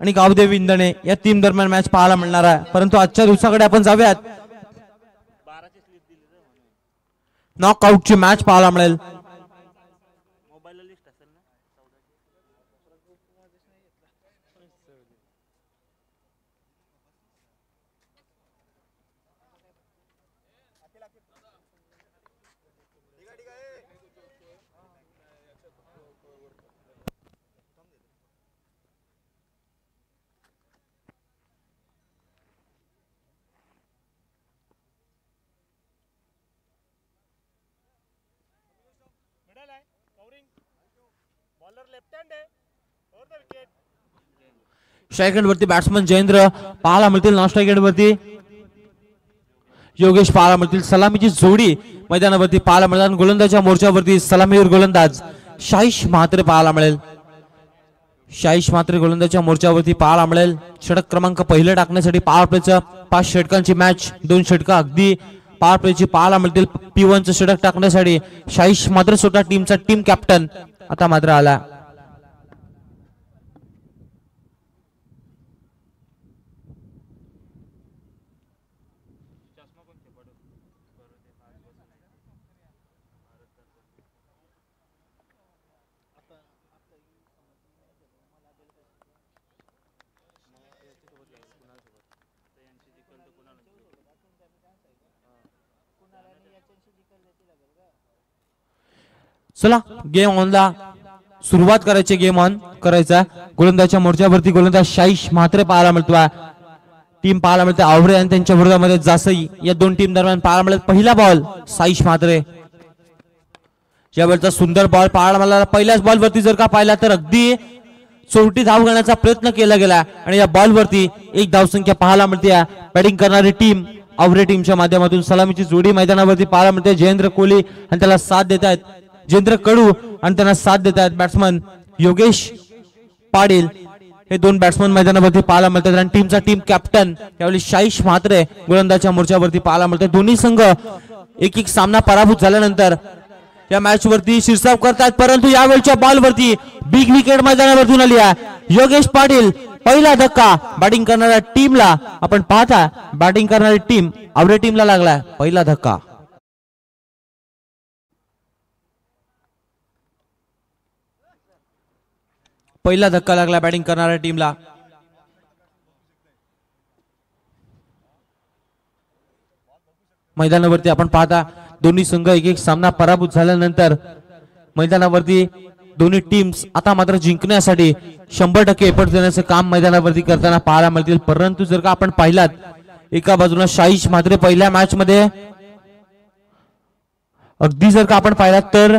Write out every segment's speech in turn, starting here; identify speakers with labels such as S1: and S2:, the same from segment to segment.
S1: आणि गावदेव इंधने या टीम दरम्यान मॅच पाहायला मिळणार आहे। परंतु आजच्या दिवसाकडे आपण जाऊयात, नॉकआउटची मॅच पाहायला मिळेल। स्ट्राइक एंड वरती बॅट्समन जयेंद्र पाहायला मिळतील, नॉन स्ट्राइक एंड वरती योगेश पाहायला मिळतील। सलामीची जोडी मैदानावरती पाहायला मिळेल। गोलंदाजच्या मोर्चावरती सलामीवर गोलंदाज शाहीश म्हात्रे पाहायला मिळेल। शाहीश म्हात्रे गोलंदाजच्या मोर्चावरती पाहायला मिळेल। षटक क्रमांक पहिले टाकण्यासाठी पॉवर प्लेचं 5 षटकांची मॅच, 2 षटक अगदी पॉवर प्लेची पाहायला मिळतील। P1 षटक टाकण्यासाठी शाहीश म्हात्रे स्वतः टीमचा टीम कॅप्टन आता मात्र आला। चला गेम ऑनला सुरुवात करायची, गेम ऑन करायचा। गोलंदाजच्या मोर्चावरती गोलंदाज शाहीश म्हात्रे पाहायला मिळतोय। टीम पाहायला मिळते आवरे आणि त्यांच्या विरोधामध्ये जासई, या दोन टीम दरम्यान पाहायला मिळेल। पहिला बॉल शाहीश म्हात्रे, ज्यावेळेचा सुंदर बॉल पाहायला मिळाला। पहिल्याच बॉल वरती जर का पाहिला तर अगदी चोरटी धाव घेण्याचा प्रयत्न केला गेला आणि या बॉल वरती एक धावसंख्या पाहायला मिळते। बॅटिंग करणारी टीम आवरे टीमच्या माध्यमातून सलामीची जोडी मैदानावरती पाहायला मिळते। जयेंद्र कोहली आणि त्याला साथ देत आहेत जयेंद्र कडू आणि त्यांना साथ देत आहेत बॅट्समन योगेश पाटील, हे दोन बॅट्समन मैदानावरती पाहायला मिळतात। आणि टीमचा टीम कॅप्टन यावेळी शाहीश म्हात्रे गोलंदाजच्या मोर्चावरती पाहायला मिळते। दोन्ही संघ एक एक सामना पराभूत झाल्यानंतर या मॅच वरती शीर्षक करतात, परंतु यावेळच्या बॉल वरती बिग विकेट मैदानावरती आली आहे। योगेश पाटील पहिला धक्का बॅटिंग करणाऱ्या टीमला, आपण पाहता बॅटिंग करणारी टीम आवरे टीमला लागला पहिला धक्का। पहिला धक्का लागला बॅटिंग करणाऱ्या टीमला। मैदानावरती आपण पाहता दोन्ही संघ एक एक सामना पराभूत झाल्यानंतर मैदानावरती दोन्ही टीम्स आता मात्र जिंकण्यासाठी 100% एफर्ट देण्याचे काम मैदानावरती करताना पाहायला मिळतील। परंतु जर का आपण पाहिलात एका बाजूला शाहीश म्हात्रे पहिल्या मॅच मध्ये अगदी जर का आपण पाहिलात तर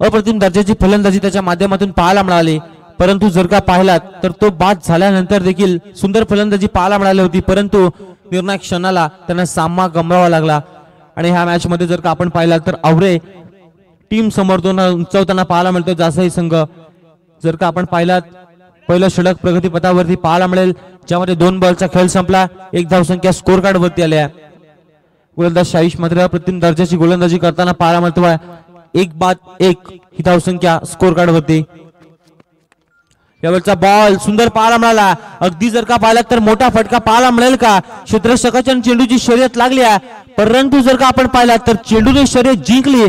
S1: अप्रतिम दर्जाची फलंदाजी त्याच्या माध्यमातून पाहायला मिळाली, परंतु जर का पाहिलात तर तो बाद झाल्यानंतर देखील सुंदर फलंदाजी पाहायला मिळाली होती, परंतु निर्णायक क्षणाला त्यांना सामना गमवावा लागला। आणि ह्या मॅच मध्ये जर का आपण पाहिलात तर आवरे टीम समोर उंचावताना पाहायला मिळतो जासई संघ। जर का आपण पाहिलात पहिलं षटक प्रगतीपथावरती पाहायला मिळेल, ज्यामध्ये 2 बॉलचा खेळ संपला, एक धावसंख्या स्कोर कार्ड वरती आल्या। गोलंदाज शाहीश म्हात्रे अप्रतिम दर्जाची गोलंदाजी करताना पाहायला मिळतोय, 1-1 ही धावसंख्या स्कोर कार्ड वरती। यावेळचा बॉल सुंदर पाहायला मिळाला, अगदी जर का पाहिलात तर मोठा फटका पाहायला मिळेल का? क्षेत्ररक्षकाच्या चेंडूची शर्यत लागली आहे, परंतु जर का आपण पाहिलात तर चेंडूने शर्यत जिंकली,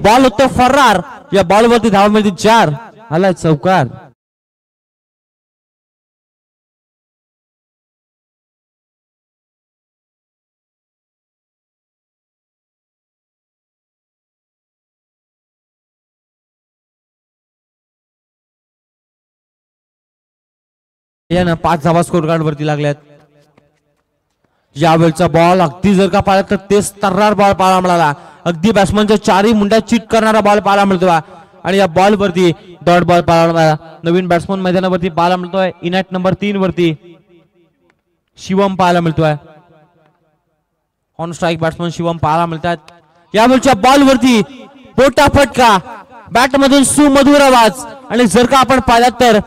S1: बॉल होतो फरार। या बॉल वरती धाव मिळते 4, आला चौकार। यानं 5 धावा स्कोर कार्ड वरती लागल्यात। यावेळचा बॉल अगदी जर का पाहिला तर तेच तर्रार बॉल पाहायला मिळाला, अगदी बॅट्समनच्या 4ही मुंड्या चिट करणारा बॉल पाहायला मिळतोय। आणि या बॉल वरती डॉट बॉल पाहायला मिळाला। नवीन बॅट्समन मैदानावरती पाहायला मिळतोय, इनॅट नंबर 3 वरती शिवम पाहायला मिळतोय। ऑन स्ट्राइक बॅट्समन शिवम पाहायला मिळतात। यावेळच्या बॉल वरती मोठा फटका, बॅट मधून सुमधुर आवाज, आणि जर का आपण पाहिलात तर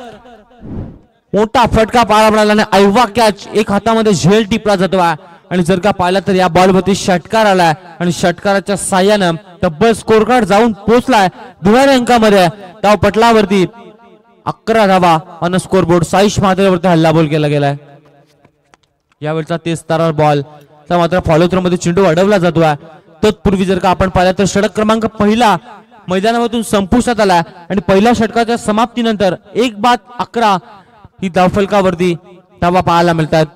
S1: मोठा फटका पाहायला मिळाला आणि ऐवा कॅच एक हातामध्ये झेल टिपला जातो। आणि जर का पाहिला तर या बॉल वरती षटकार आलाय आणि षटकाराच्या साह्यानं तब्बल स्कोर कार्ड जाऊन पोहोचलाय 12 अंकामध्ये। धाव पटलावरती 11 धावा ऑन स्कोर बोर्ड. साईश म्हात्रेवरती हल्लाबोल केला गेलाय. यावेळचा तेज स्तरावर बॉल मात्र फॉलो थ्रो मध्ये चेंडू अडवला जातोय. तत्पूर्वी जर का आपण पाहिलं तर षटक क्रमांक पहिला मैदानामधून संपुष्टात आला आणि पहिल्या षटकाच्या समाप्तीनंतर 1-11 ही धावफलकावरती धावा पाहायला मिळतात.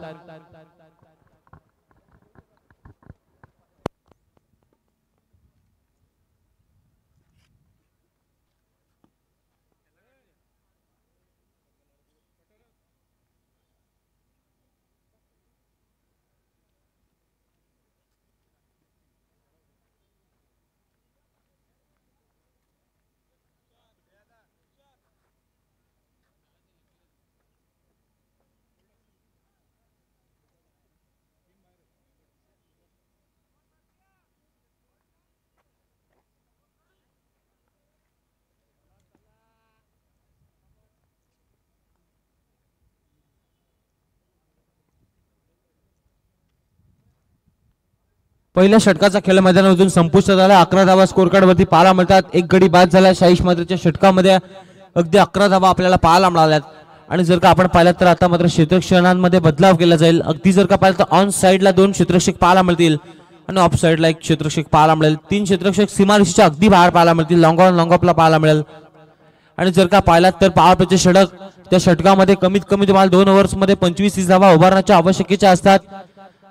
S1: पहिल्या षटकाचा खेळ मैदानामधून संपुष्टात आला. 11 धावा स्कोर कार्ड वरती पाहायला मिळतात. एक गडी बाद झाला साईश म्हात्रेच्या षटकामध्ये. अगदी 11 धावा आपल्याला पाहायला मिळाल्यात. आणि जर का आपण पाहिलं तर आता मात्र क्षेत्ररक्षणांमध्ये बदलाव केला जाईल. अगदी जर का पाहिलं तर ऑन साइडला 2 क्षेत्ररक्षक पाहायला मिळतील आणि ऑफ साइडला 1 क्षेत्ररक्षक पाहायला मिळेल. 3 क्षेत्ररक्षक सीमारेषेच्या अगदी बाहेर पाहायला मिळतील. लॉंग ऑन लॉंग ऑफला पाहायला मिळेल. आणि जर का पाहिलात तर पॉवर प्लेचे षटक त्या षटकामध्ये कमीत कमी तुम्हाला 2 ओव्हर्समध्ये 25-30 धावा उभारण्याच्या आवश्यकतेच्या असतात.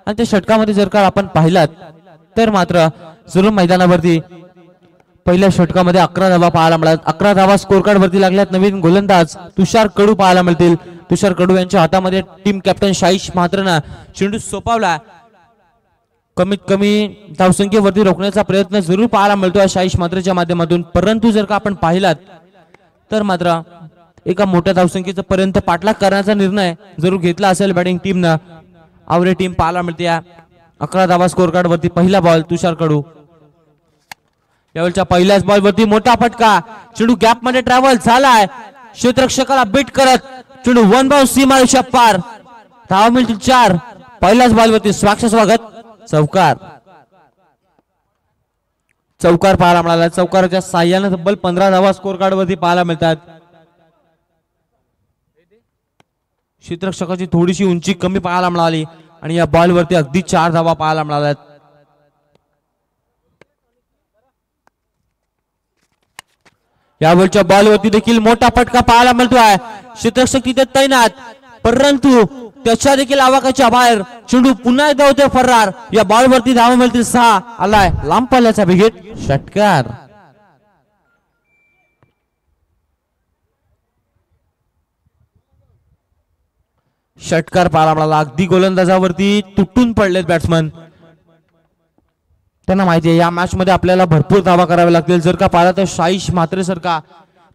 S1: आणि त्या षटकामध्ये जर का आपण पाहिलात तर मात्र जरूर मैदानावरती पहिल्या षटकामध्ये 11 धावा पाहायला मिळतात. 11 धावा स्कोर कार्ड वरती लागल्यात. नवीन गोलंदाज तुषार कडू पाहायला मिळतील. तुषार कडू यांच्या हातामध्ये टीम कॅप्टन साईश म्हात्रेनं चेंडू सोपवला. कमीत कमी धावसंख्येवरती रोखण्याचा प्रयत्न जरूर पाहायला मिळतोय साईश म्हात्रेच्या माध्यमातून. परंतु जर का आपण पाहिलात तर मात्र एका मोठ्या धावसंख्येचा पर्यंत पाठलाग करण्याचा निर्णय जरूर घेतला असेल बॅटिंग टीमनं. आवरे टीम पाहायला मिळते. 11 धावा स्कोर कार्ड वरती पहिला बॉल तुषार कडू. यावेळच्या पहिल्याच बॉल वरती मोठा फटका. चेंडू गॅप मध्ये ट्रॅव्हल झालाय. क्षेत्ररक्षकाला बीट करत चेंडू 1 बाउंस सीमारेषा पार. धावा मिळतील 4. पहिल्याच बॉल वरती स्वागत चौकार. चौकार पाहायला मिळाला. चौकाराच्या साह्याने तब्बल 15 धावा स्कोर कार्ड वरती पाहायला मिळतात. क्षेत्ररक्षकाची थोडीशी उंची कमी पाहायला मिळाली आणि या बॉल वरती अगदी 4 धावा पाहायला मिळाल्यात. यावेळच्या बॉल वरती देखील मोठा फटका पाहायला मिळतोय. क्षेत्ररक्षक तिथे तैनात परंतु त्याच्या देखील आवाकाच्या बाहेर. चेंडू पुन्हा एकदा होते फरार. या बॉल वरती धावा मिळतील 6. आलाय लांब पल्ल्याचा विकेट. षटकार. षटकार पाहायला मिळाला. अगदी गोलंदाजावरती तुटून पडलेत बॅट्समन. त्यांना माहिती आहे या मॅच मध्ये आपल्याला भरपूर धावा कराव्या लागतील. जर का पाहिला तर साईश म्हात्रे सारखा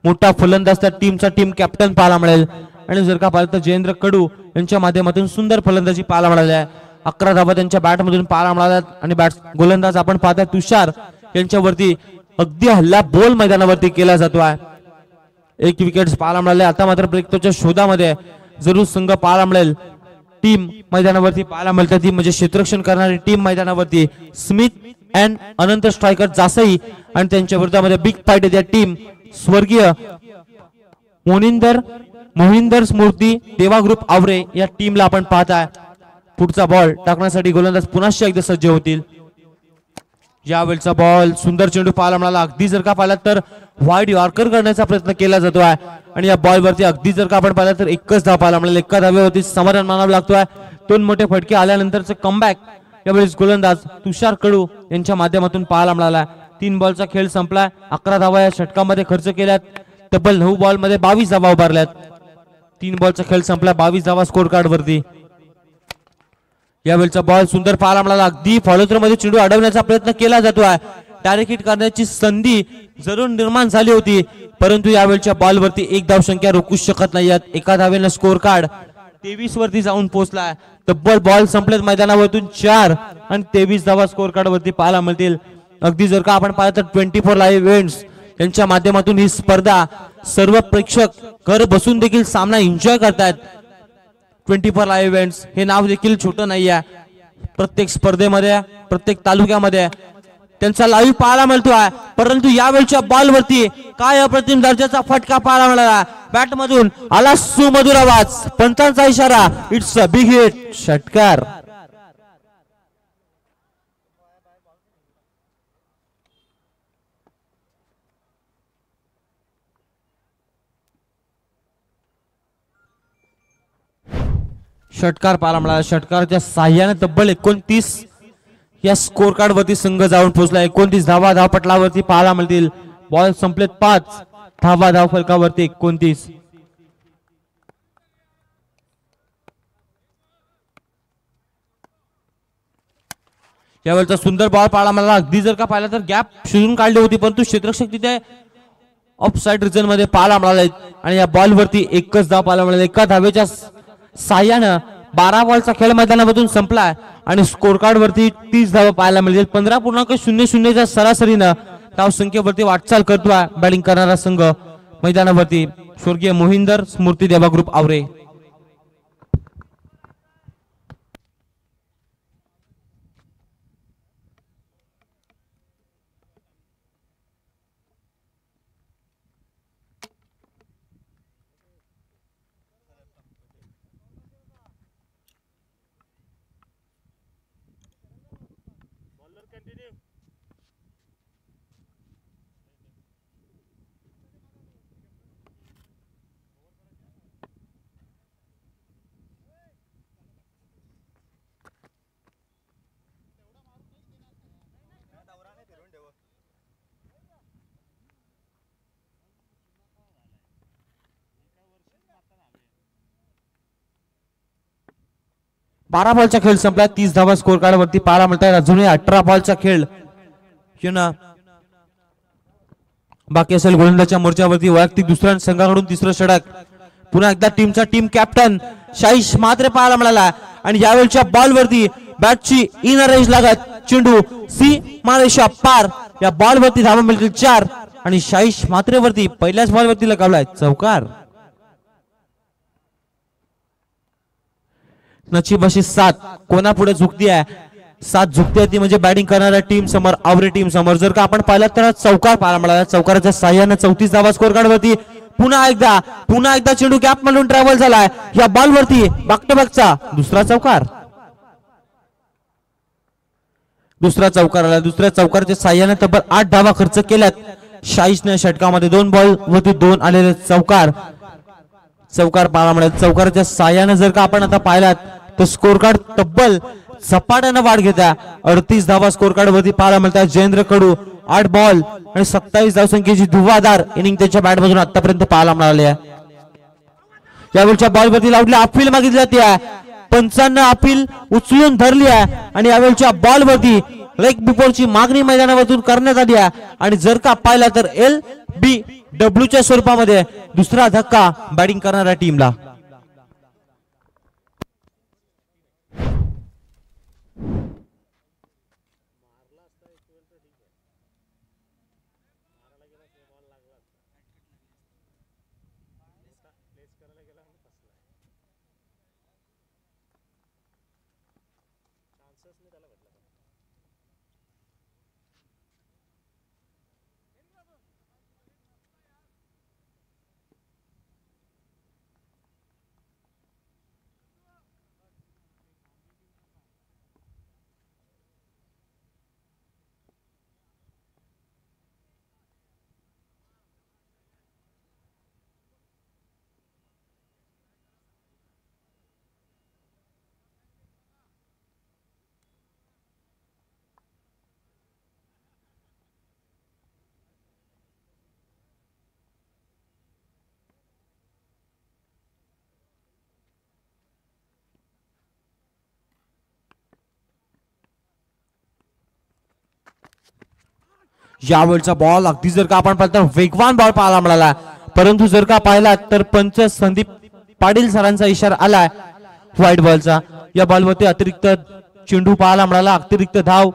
S1: मोठा फलंदाज त्या टीमचा टीम कॅप्टन पाहायला मिळेल. आणि जर का पाहिलं तर जयेंद्र कडू यांच्या माध्यमातून सुंदर फलंदाजी पाहायला मिळाली आहे. 11 धावा त्यांच्या बॅट मधून पाहायला मिळाल्यात. आणि गोलंदाज आपण पाहताय तुषार यांच्यावरती अगदी हल्ला बोल मैदानावरती केला जातोय. 1 विकेट पाहायला मिळाले. आता मात्र ब्रेकच्या शोधामध्ये जरूर संघ पाहायला मिळेल. टीम मैदानावरती पाहायला मिळते ती म्हणजे क्षेत्ररक्षण करणारी टीम मैदानावरती. Smith and Anant striker Jasai आणि त्यांच्या विरोधामध्ये बिग फाईट आहे त्या टीम स्वर्गीय मोहिंदर स्मृती देवा ग्रुप आवरे या टीमला आपण पाहताय. पुढचा बॉल टाकण्यासाठी गोलंदाज पुन्हा एकदा सज्ज होतील. यावेळचा बॉल सुंदर चेंडू पाहायला मिळाला. अगदी जर का पाहिला तर वाईड यॉर्कर करण्याचा प्रयत्न केला जातोय आणि या बॉल वरती अगदी जर का आपण पाहिलं तर 1च धाव पाहायला मिळाली. 1 धाव्यावरती समाधान मानावं लागतोय. 2 मोठे फटके आल्यानंतरचं कमबॅक यावेळेस गोलंदाज तुषार कडू यांच्या माध्यमातून पाहायला मिळाला. 3 बॉलचा खेळ संपलाय. 11 धावा या षटकामध्ये खर्च केल्यात. तब्बल 9 बॉल मध्ये 22 धावा उभारल्यात. 3 बॉलचा खेळ संपला. 22 धावा स्कोर कार्ड वरती. यावेळचा बॉल सुंदर पाहायला मिळाला. अगदी फॉलो थ्रो मध्ये चेंडू अडवण्याचा प्रयत्न केला जातोय. डायरेक्ट हिट करण्याची संधी जरूर निर्माण झाली होती परंतु यावेळच्या बॉल वरती 1 धावसंख्या रोखू शकत नाहीत. 1 धावेने स्कोर कार्ड 23 वरती जाऊन पोहोचलाय. तब्बल बॉल संपलेत मैदानावरून 4 आणि 23 धावा स्कोर कार्ड वरती पाहायला मिळतील. अगदी जर का आपण पाहिलं तर 24 लाईव्ह इव्हेंट्स यांच्या माध्यमातून ही स्पर्धा सर्व प्रेक्षक घर बसून देखील सामना एन्जॉय करतायत. 24 लाईव्ह इव्हेंट्स हे नाव देखील छोटं नाहीये. प्रत्येक स्पर्धेमध्ये प्रत्येक तालुक्यामध्ये त्यांचा लाईव्ह पाहायला मिळतोय, परंतु यावेळच्या बॉलवरती काय अप्रतिम दर्जाचा फटका पाहायला मिळाला. बॅट मधून आला सुमधुर आवाज, पंचांचा इशारा, इट्स अ बिग हिट, षटकार. षटकार पाहायला मिळाला. षटकाराच्या साह्याने तब्बल 29 या स्कोर कार्ड वरती संघ जाऊन पोहोचला. 29 धावा धावपटलावरती पाहायला मिळतील. बॉल संपलेत 5 धावा धाव फलकावरती 29. यावेळेचा सुंदर बॉल पाहायला मिळाला. अगदी जर का पाहिला तर गॅप शोधून काढली होती, परंतु क्षेत्ररक्षक तिथे ऑफ साइड रिजन मध्ये पाहायला मिळाले आणि या बॉल वरती एकच धाव पाहायला मिळाला. एका धावेच्या साह्यानं 12 बॉलचा खेळ मैदानामधून संपलाय आणि स्कोर कार्ड वरती 30 धावा पाहायला मिळतील. 15.00च्या सरासरीनं धाव संख्येवरती वाटचाल करतोय बॅटिंग करणारा संघ मैदानावरती. स्वर्गीय मोहिंदर स्मृती देवा ग्रुप आवरे. बारा बॉलचा खेळ संपला. 30 धावा स्कोर कार्ड वरती पाहायला मिळतात. अजूनही 18 बॉलचा खेळ बाकी असेल. गोलंदाजच्या मोर्चावरती वैयक्तिक दुसऱ्या संघाकडून तिसरं षटक. पुन्हा एकदा टीम कॅप्टन शाहीश मात्रे पाहायला मिळाला आणि यावेळच्या बॉल वरती बॅटची इनर रेंज लागत चेंडू सीमारेषा पार. या बॉल वरती धावा मिळतील 4 आणि शाहीश मात्रे वरती पहिल्याच बॉल वरती लगावलाय चौकार. नशीब अशी 7 कोणापुढे झुकती आहे. 7 झुकते ती म्हणजे बॅटिंग करणाऱ्या टीम समोर, आवरे टीम समोर. जर का आपण पाहिलं तर चौकार पाहायला मिळाला. चौकाराच्या साह्याने 34 धावा स्कोर कार्ड वरती. पुन्हा एकदा चेंडू गॅप मधून ट्रॅव्हल झालाय. या बॉल वरती बागचा दुसरा चौकार. दुसऱ्या चौकाराच्या साह्याने तब्बल 8 धावा खर्च केल्यात शाहीशने षटकामध्ये. 2 बॉल वरती 2 आलेले चौकार पाहायला मिळाले. चौकाराच्या साह्याने जर का आपण आता पाहिलात तर स्कोर कार्ड तब्बल झपाट्यानं वाढ घेत्या. 38 धावा स्कोर कार्ड वरती पाहायला मिळतात. जयेंद्र कडू 8 बॉल आणि 27 धावसंख्येची धुव्वाधार इनिंग त्याच्या बॅट मधून आतापर्यंत पाहायला मिळाली आहे. यावेळच्या बॉल वरती लावली अपील मागितली जाते. पंचांना अपील उचलून धरली आहे आणि यावेळच्या बॉल वरती लेग बिफोरची मागणी मैदानावरून करण्यात आली आहे आणि जर का पाहिला तर LBWच्या स्वरूपामध्ये दुसरा धक्का बॅटिंग करणाऱ्या टीमला. यावेळचा बॉल अगदी जर का आपण पाहिलं तर वेगवान बॉल पाहायला मिळाला, परंतु जर का पाहिला तर पंच संदीप पाटील सरांचा इशारा आलाय व्हाईट बॉलचा. या बॉलवरती अतिरिक्त चेंडू पाहायला मिळाला, अतिरिक्त धाव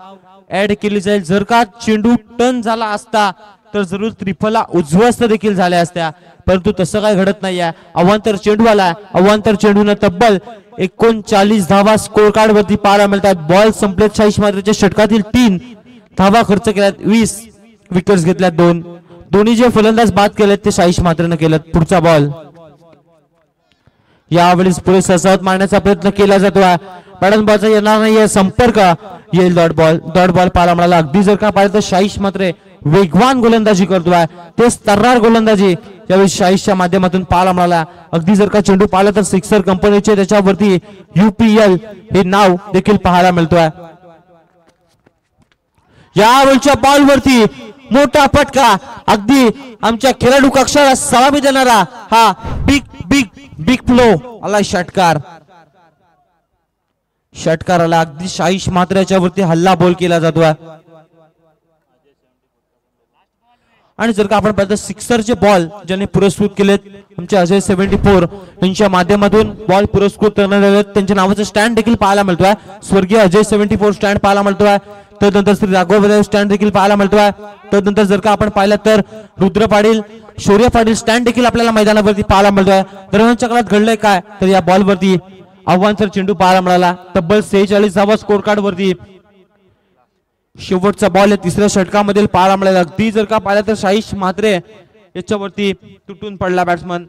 S1: ऍड केली जाईल. जर का चेंडू टर्न झाला असता तर जरूर त्रिफला उजवस्त देखील झाल्या असत्या, परंतु तसं काय घडत नाहीये. अवांतर चेंडू आला, अवांतर चेंडूने तब्बल 39 धावा स्कोर कार्ड वरती पाहायला मिळतात. बॉल संपलेत 46 मात्रेच्या षटकातील 3 धावा खर्च केल्यात, 20 विकेट्स घेतल्यात, दोन्ही जे फलंदाज बाद केलेत ते शाहीश म्हात्रेनं केलेत. पुढचा बॉल यावेळेस पुढे ससावत मारण्याचा प्रयत्न केला जातोय. पॅटर्न बॉलचा येणार नाहीये, संपर्क येईल. डॉट बॉल पाहायला मिळाला. अगदी जर का पाहिलं तर शाहीश मात्र वेगवान गोलंदाजी करतोय, तेच तर्रार गोलंदाजी यावेळी शाहीशच्या माध्यमातून पाहायला मिळाला. अगदी जर का चेंडू पाहिला तर सिक्सर कंपनीचे त्याच्यावरती UPL हे नाव देखील पाहायला मिळतोय. यावेळच्या बॉलवरती मोठा फटका, अगदी आमच्या खेळाडू कक्षाला सलामी देणारा हा बिग फ्लो आला. षटकार आला. अगदी शाहीश मात्र याच्यावरती हल्ला बॉल केला जातोय. आणि जर का आपण पाहिलं सिक्सरचे बॉल ज्यांनी पुरस्कृत केलेत आमचे अजय 74 यांच्या माध्यमातून बॉल पुरस्कृत करण्यात आले, त्यांच्या नावाचं स्टँड देखील पाहायला मिळतोय. स्वर्गीय अजय 74 स्टँड पाहायला मिळतोय. तदनंतर श्री राघव स्टँड देखील पाहायला मिळतोय. तदनंतर जर का आपण पाहिलं तर रुद्र पाटील, शौर्य पाटील स्टँड देखील आपल्याला मैदानावरती पाहायला मिळतोय. दरम्यानच्या काळात घडलंय काय तर या बॉलवरती आव्हानसर चेंडू पाहायला मिळाला. तब्बल 46 स्कोर कार्ड वरती शेवटचा बॉल आहे तिसऱ्या षटकामध्ये पाहायला मिळाला. अगदी जर का पाहिलं तर शाहीश म्हात्रे याच्यावरती तुटून पडला बॅट्समन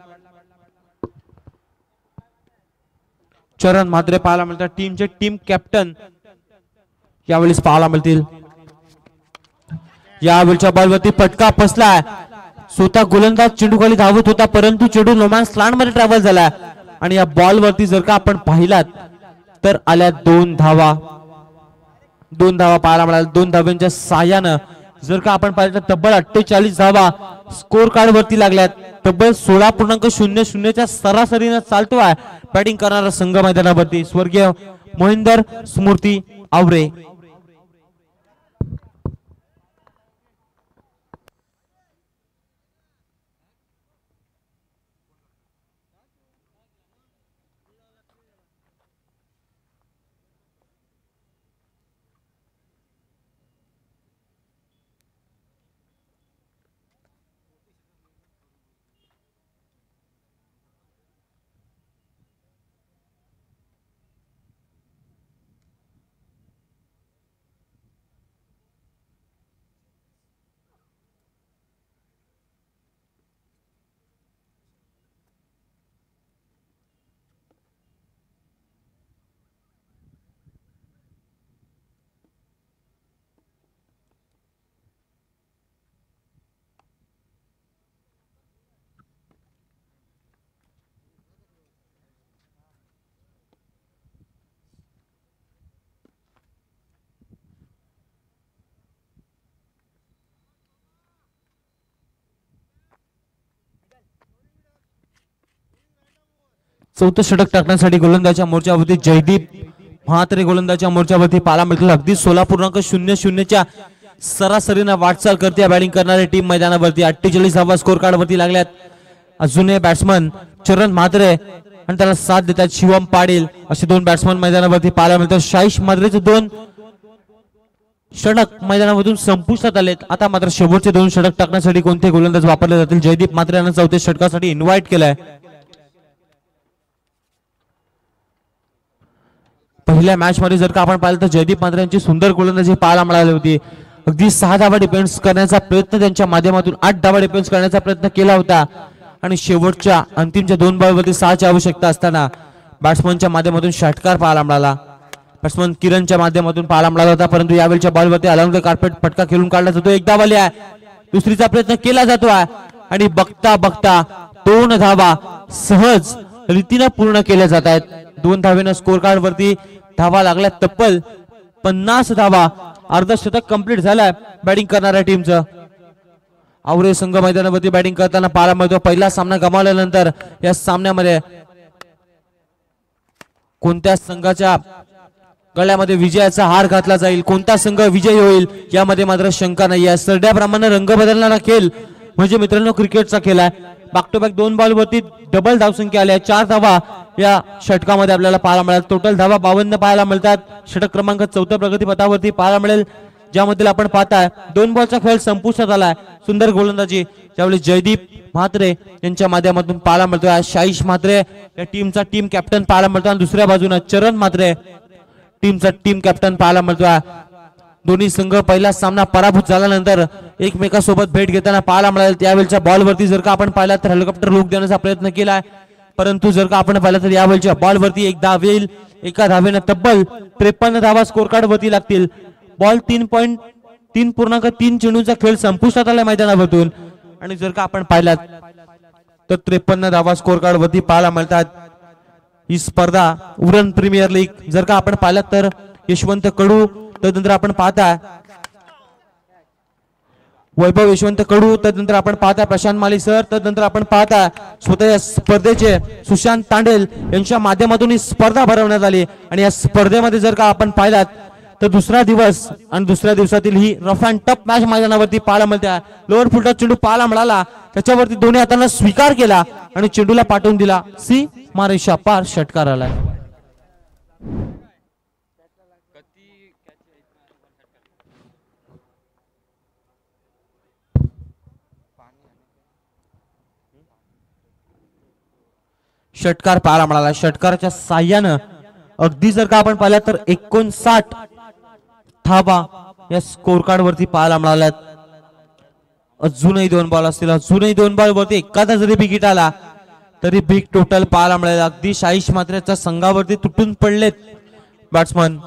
S1: चरण म्हात्रे पाहायला मिळतात. टीमचे टीम कॅप्टन यावेळेस पाहायला मिळतील. यावेळच्या बॉलवरती फटका फसलाय. स्वतः गोलंदाज चेंडू खाली धावत होता, परंतु चेंडू नोमॅन स्लॅन्ड मध्ये ट्रॅव्हल झाला. आणि या बॉलवरती जर का आपण पाहिलात तर आल्या 2 धावा पाहायला मिळाल्या. 2 धावांच्या साहाय्यानं जर का आपण पाहिलं तर तब्बल 48 धावा स्कोर कार्ड वरती लागल्यात. तब्बल 16.00 च्या सरासरीनं चालतोय बॅटिंग करणारा संघ मैदानावरती. स्वर्गीय मोहिंदर स्मृती आवरे. चौथं षटक टाकण्यासाठी गोलंदाजाच्या मोर्चावरती जयदीप म्हात्रे गोलंदाजाच्या मोर्चावरती पाहायला मिळतील. अगदी 16.00 च्या सरासरीनं वाटचाल करते बॅटिंग करणारी टीम मैदानावरती. 48 धावा स्कोर कार्ड वरती लागल्यात. अजूनही बॅट्समन चरण म्हात्रे आणि त्याला साथ देतात शिवम पाटील असे 2 बॅट्समन मैदानावरती पाहायला मिळतात. शाहीश म्हात्रेचे 2 षटक मैदानामधून संपुष्टात आलेत. आता मात्र शेवटचे 2 षटक टाकण्यासाठी कोणते गोलंदाज वापरले जातील. जयदीप म्हात्रे यांना चौथ्या षटकासाठी इन्व्हाइट केलंय. पहिल्या मॅच मध्ये जर का आपण पाहिलं तर जयदीप म्हात्रे यांची सुंदर गोलंदाजी पाहायला मिळाली होती. अगदी 6 धावा डिफेन्स करण्याचा प्रयत्न त्यांच्या माध्यमातून 8 धावा डिफेन्स करण्याचा प्रयत्न केला होता. आणि शेवटच्या अंतिमच्या 2 बॉलवरती 6ची आवश्यकता असताना बॅट्समनच्या माध्यमातून षटकार पाहायला मिळाला. बॅट्समन किरणच्या माध्यमातून पाहायला मिळाला होता, परंतु यावेळच्या बॉलवरती अलंग कार्पेट फटका खेळून काढला जातो. एक धावा आहे, दुसरीचा प्रयत्न केला जातो आणि बघता बघता 2 धावा सहज रीतीने पूर्ण केल्या जात आहेत. 2 धावेनं स्कोर कार्ड वरती धावा लागल्या. तब्बल 50 धावा. अर्धशतक कंप्लीट झालाय बॅटिंग करणाऱ्या टीमचं. आवरे संघ मैदानावरती बॅटिंग करताना पाहायला मिळतो. पहिला सामना गमावल्यानंतर या सामन्यामध्ये कोणत्या संघाच्या गळ्यामध्ये विजयाचा हार घातला जाईल, कोणता संघ विजयी होईल यामध्ये मात्र शंका नाही आहे. सरड्याप्रमाणे रंग बदलणारा खेळ म्हणजे मित्रांनो क्रिकेटचा खेळ आहे. बॅक टू बॅक 2 बॉलवरती डबल धावसंख्या आल्या. 4 धावा या षटकामध्ये आपल्याला पाहायला मिळाल. टोटल धावा 52 पाहायला मिळतात. षटक क्रमांक 4 प्रगतीपथावरती पाहायला मिळेल, ज्यामध्ये आपण पाहताय 2 बॉलचा खेळ संपुष्टात आलाय. सुंदर गोलंदाजी ज्यावेळी जयदीप म्हात्रे यांच्या माध्यमातून पाहायला मिळतोय. शाहीश म्हात्रे या टीमचा टीम कॅप्टन पाहायला मिळतो आणि दुसऱ्या बाजूने चरण म्हात्रे टीमचा टीम कॅप्टन पाहायला मिळतोय. दोन्ही संघ पहिला सामना पराभूत झाल्यानंतर एकमेकांसोबत भेट घेताना पाहायला मिळाले. त्यावेळच्या बॉलवरती जर का आपण पाहिला तर हेलिकॉप्टर लुक देण्याचा प्रयत्न केलाय, परंतु जर का आपण पाहिलं तर यावेळच्या बॉलवरती एक धाव येईल. एका धावेनं तब्बल 53 धावा स्कोर कार्ड वरती लागतील. बॉल 3.3 चेंडूचा खेळ संपुष्टात आला मैदानावरून आणि जर का आपण पाहिलात तर 53 धावा स्कोर कार्ड वरती पाहायला मिळतात. ही स्पर्धा उरण प्रीमियर लीग जर का आपण पाहिलात तर यशवंत कडू, त्यानंतर आपण पाहता वैभव यशवंत कडू, त्यानंतर आपण पाहता प्रशांत माली सर, त्यानंतर आपण पाहता स्वतः या स्पर्धेचे सुशांत तांडेल यांच्या माध्यमातून ही स्पर्धा भरवण्यात आली. आणि या स्पर्धेमध्ये जर का आपण पाहिलात तर दुसरा दिवस आणि दुसऱ्या दिवसातील ही रफ अँड टफ मॅच मैदानावरती पाहायला मिळते. लोअर फुलटॉस चेंडू पाहायला मिळाला, त्याच्यावरती दोन्ही हातांना स्वीकार केला आणि चेंडूला पाठवून दिला. सी मारेशा पार षटकार आला. षटकार पाहायला मिळाला. षटकाराच्या साह्यानं अगदी जर का आपण पाहिलं तर 59 धावा या स्कोर कार्ड वरती पाहायला मिळाल्यात. अजूनही 2 बॉल असतील, अजूनही 2 बॉल वरती एखादा जरी विकेट आला तरी बिग टोटल पाहायला मिळेल. अगदी 40 मात्रेच्या संघावरती तुटून पडलेत बॅट्समन.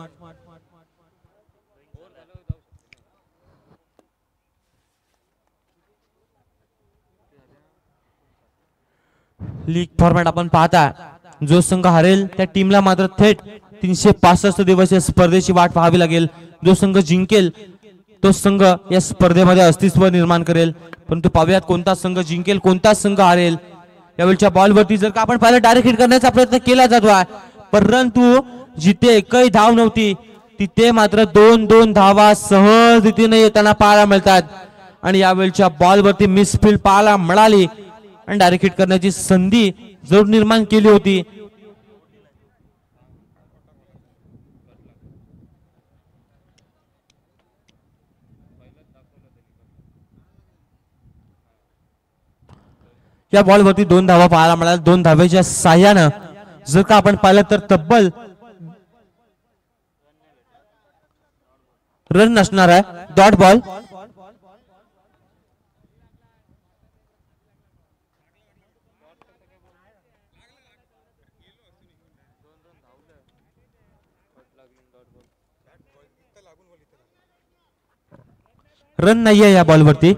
S1: लीग फॉर्मॅट आपण पाहता, जो संघ हरेल त्या टीमला मात्र थेट 365 दिवस या स्पर्धेची वाट पाहावी लागेल. जो संघ जिंकेल तो संघ या स्पर्धेमध्ये अस्तित्व निर्माण करेल. परंतु पाहूयात कोणता संघ जिंकेल, कोणता संघ हरेल. यावेळच्या बॉलवरती जर का आपण पाहिलं डायरेक्ट हिट करण्याचा प्रयत्न केला जातो आहे, परंतु जिथे एकही धाव नव्हती तिथे मात्र 2-2 धावा सहज रीतीने येताना पाहायला मिळतात. आणि यावेळच्या बॉलवरती मिसफील्ड पाहायला मिळाली आणि डायरेक्ट हिट करण्याची संधी जरूर निर्माण केली होती. या बॉलवरती 2 धावा पाहायला मिळाल्या. 2 धावेच्या साह्यानं जर का आपण पाहिलं तर तब्बल रन नसणार आहे. Dot ball. रन नाहीये या बॉलवरती.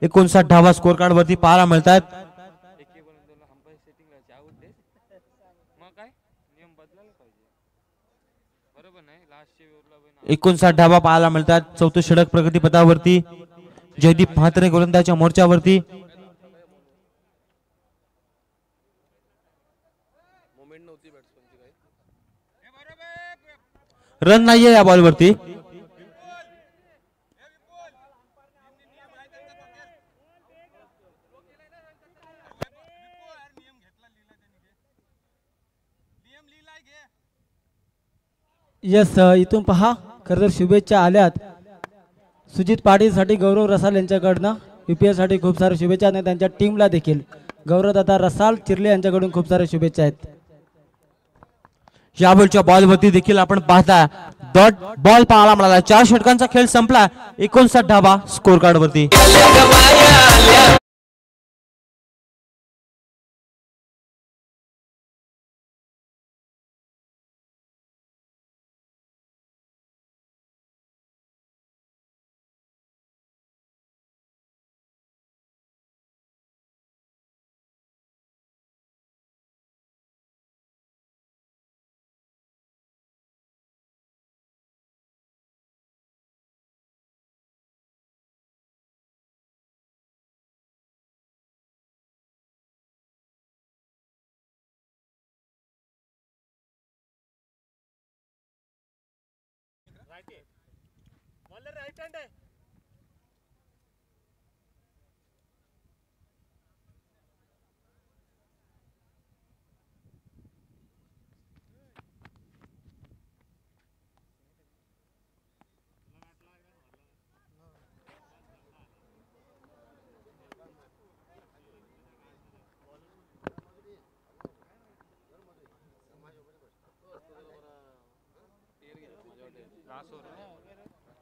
S1: 59 धावा स्कोर कार्ड वरती पाहायला मिळतात. 59 धावा पाहायला मिळतात. चौथं षटक प्रगतीपथावरती जयदीप म्हात्रे गोलंदाजच्या मोर्चावरती. रन नाहीये या बॉलवरती.
S2: यस, इथून पहा खरं तर शुभेच्छा आल्यात. सुजित पाटीलसाठी गौरव रसाल यांच्याकडनं UPL साठी खूप साऱ्या शुभेच्छा आणि त्यांच्या टीमला देखील गौरवदादा रसाल चिरले यांच्याकडून खूप साऱ्या शुभेच्छा आहेत.
S1: यावेळच्या बॉलवरती देखील आपण पाहता डॉट बॉल पाहायला मिळाला. 4 षटकांचा खेळ संपला. 59 धावा स्कोर कार्ड वरती.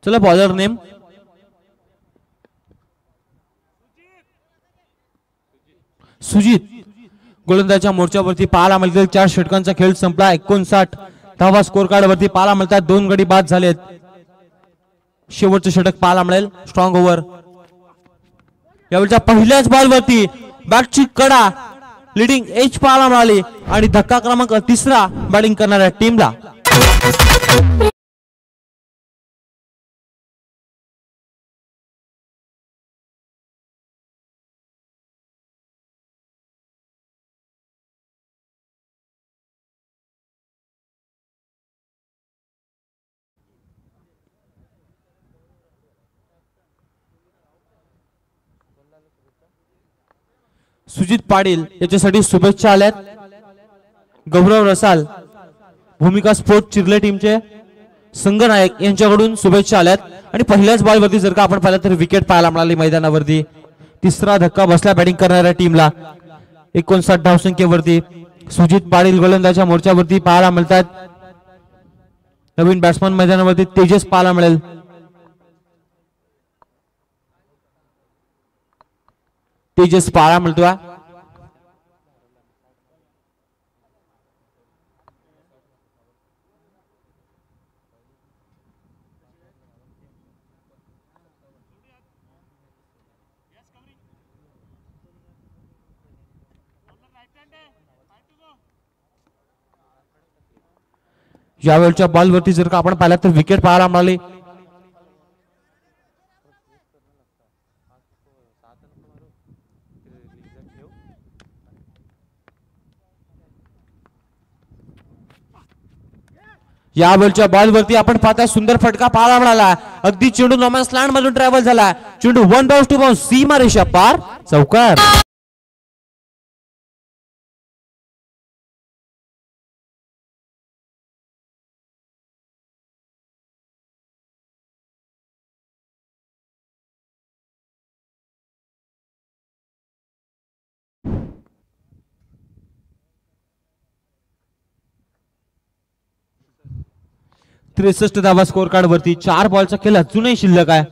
S1: चला बॉलर नेम सुजित. गोलंदाजाच्या मोर्चावरती पाहायला मिळतील 4 षटकांचा खेळ संपला. 59 धावा स्कोर कार्ड वरती पाहायला मिळतात. 2 गडी बाद झालेत. शेवटचं षटक पाहायला मिळेल. Strong over. यावेळच्या पहिल्याच बॉल वरती बॅटची कडा लिडिंग एज पाहायला मिळाली आणि धक्का क्रमांक 3 बॅटिंग करणाऱ्या टीमला. सुजित पाटील याच्यासाठी शुभेच्छा आल्यात. गौरव रसाल भूमिका स्पोर्ट चिरले टीमचे संघनायक यांच्याकडून शुभेच्छा आल्यात. आणि पहिल्याच बॉल वरती जर का आपण पाहिलं तर विकेट पाहायला मिळाली मैदानावरती. 3रा धक्का बसला बॅटिंग करणाऱ्या टीमला. 59 धावसंख्येवरती सुजित पाटील गोलंदाजाच्या मोर्चावरती पाहायला मिळतात. नवीन बॅट्समन मैदानावरती तेजस पाहायला मिळेल. तेजस पाहायला मिळतोय. यावेळच्या बॉल वरती जर का आपण पाहिलं तर विकेट पाहायला मिळाली. यावेळच्या बॉल वरती आपण पाहता सुंदर फटका पाहायला मिळाला. अगदी चेंडू नॉमॅन्स लँड मधून ट्रॅव्हल झाला. चेंडू 1 बाउंस 2 बाउंस सीमा रेषा पार चौकार. त्रेसष्ट धावा स्कोर कार्ड वरती. 4 बॉलचा खेळ अजूनही शिल्लक आहे.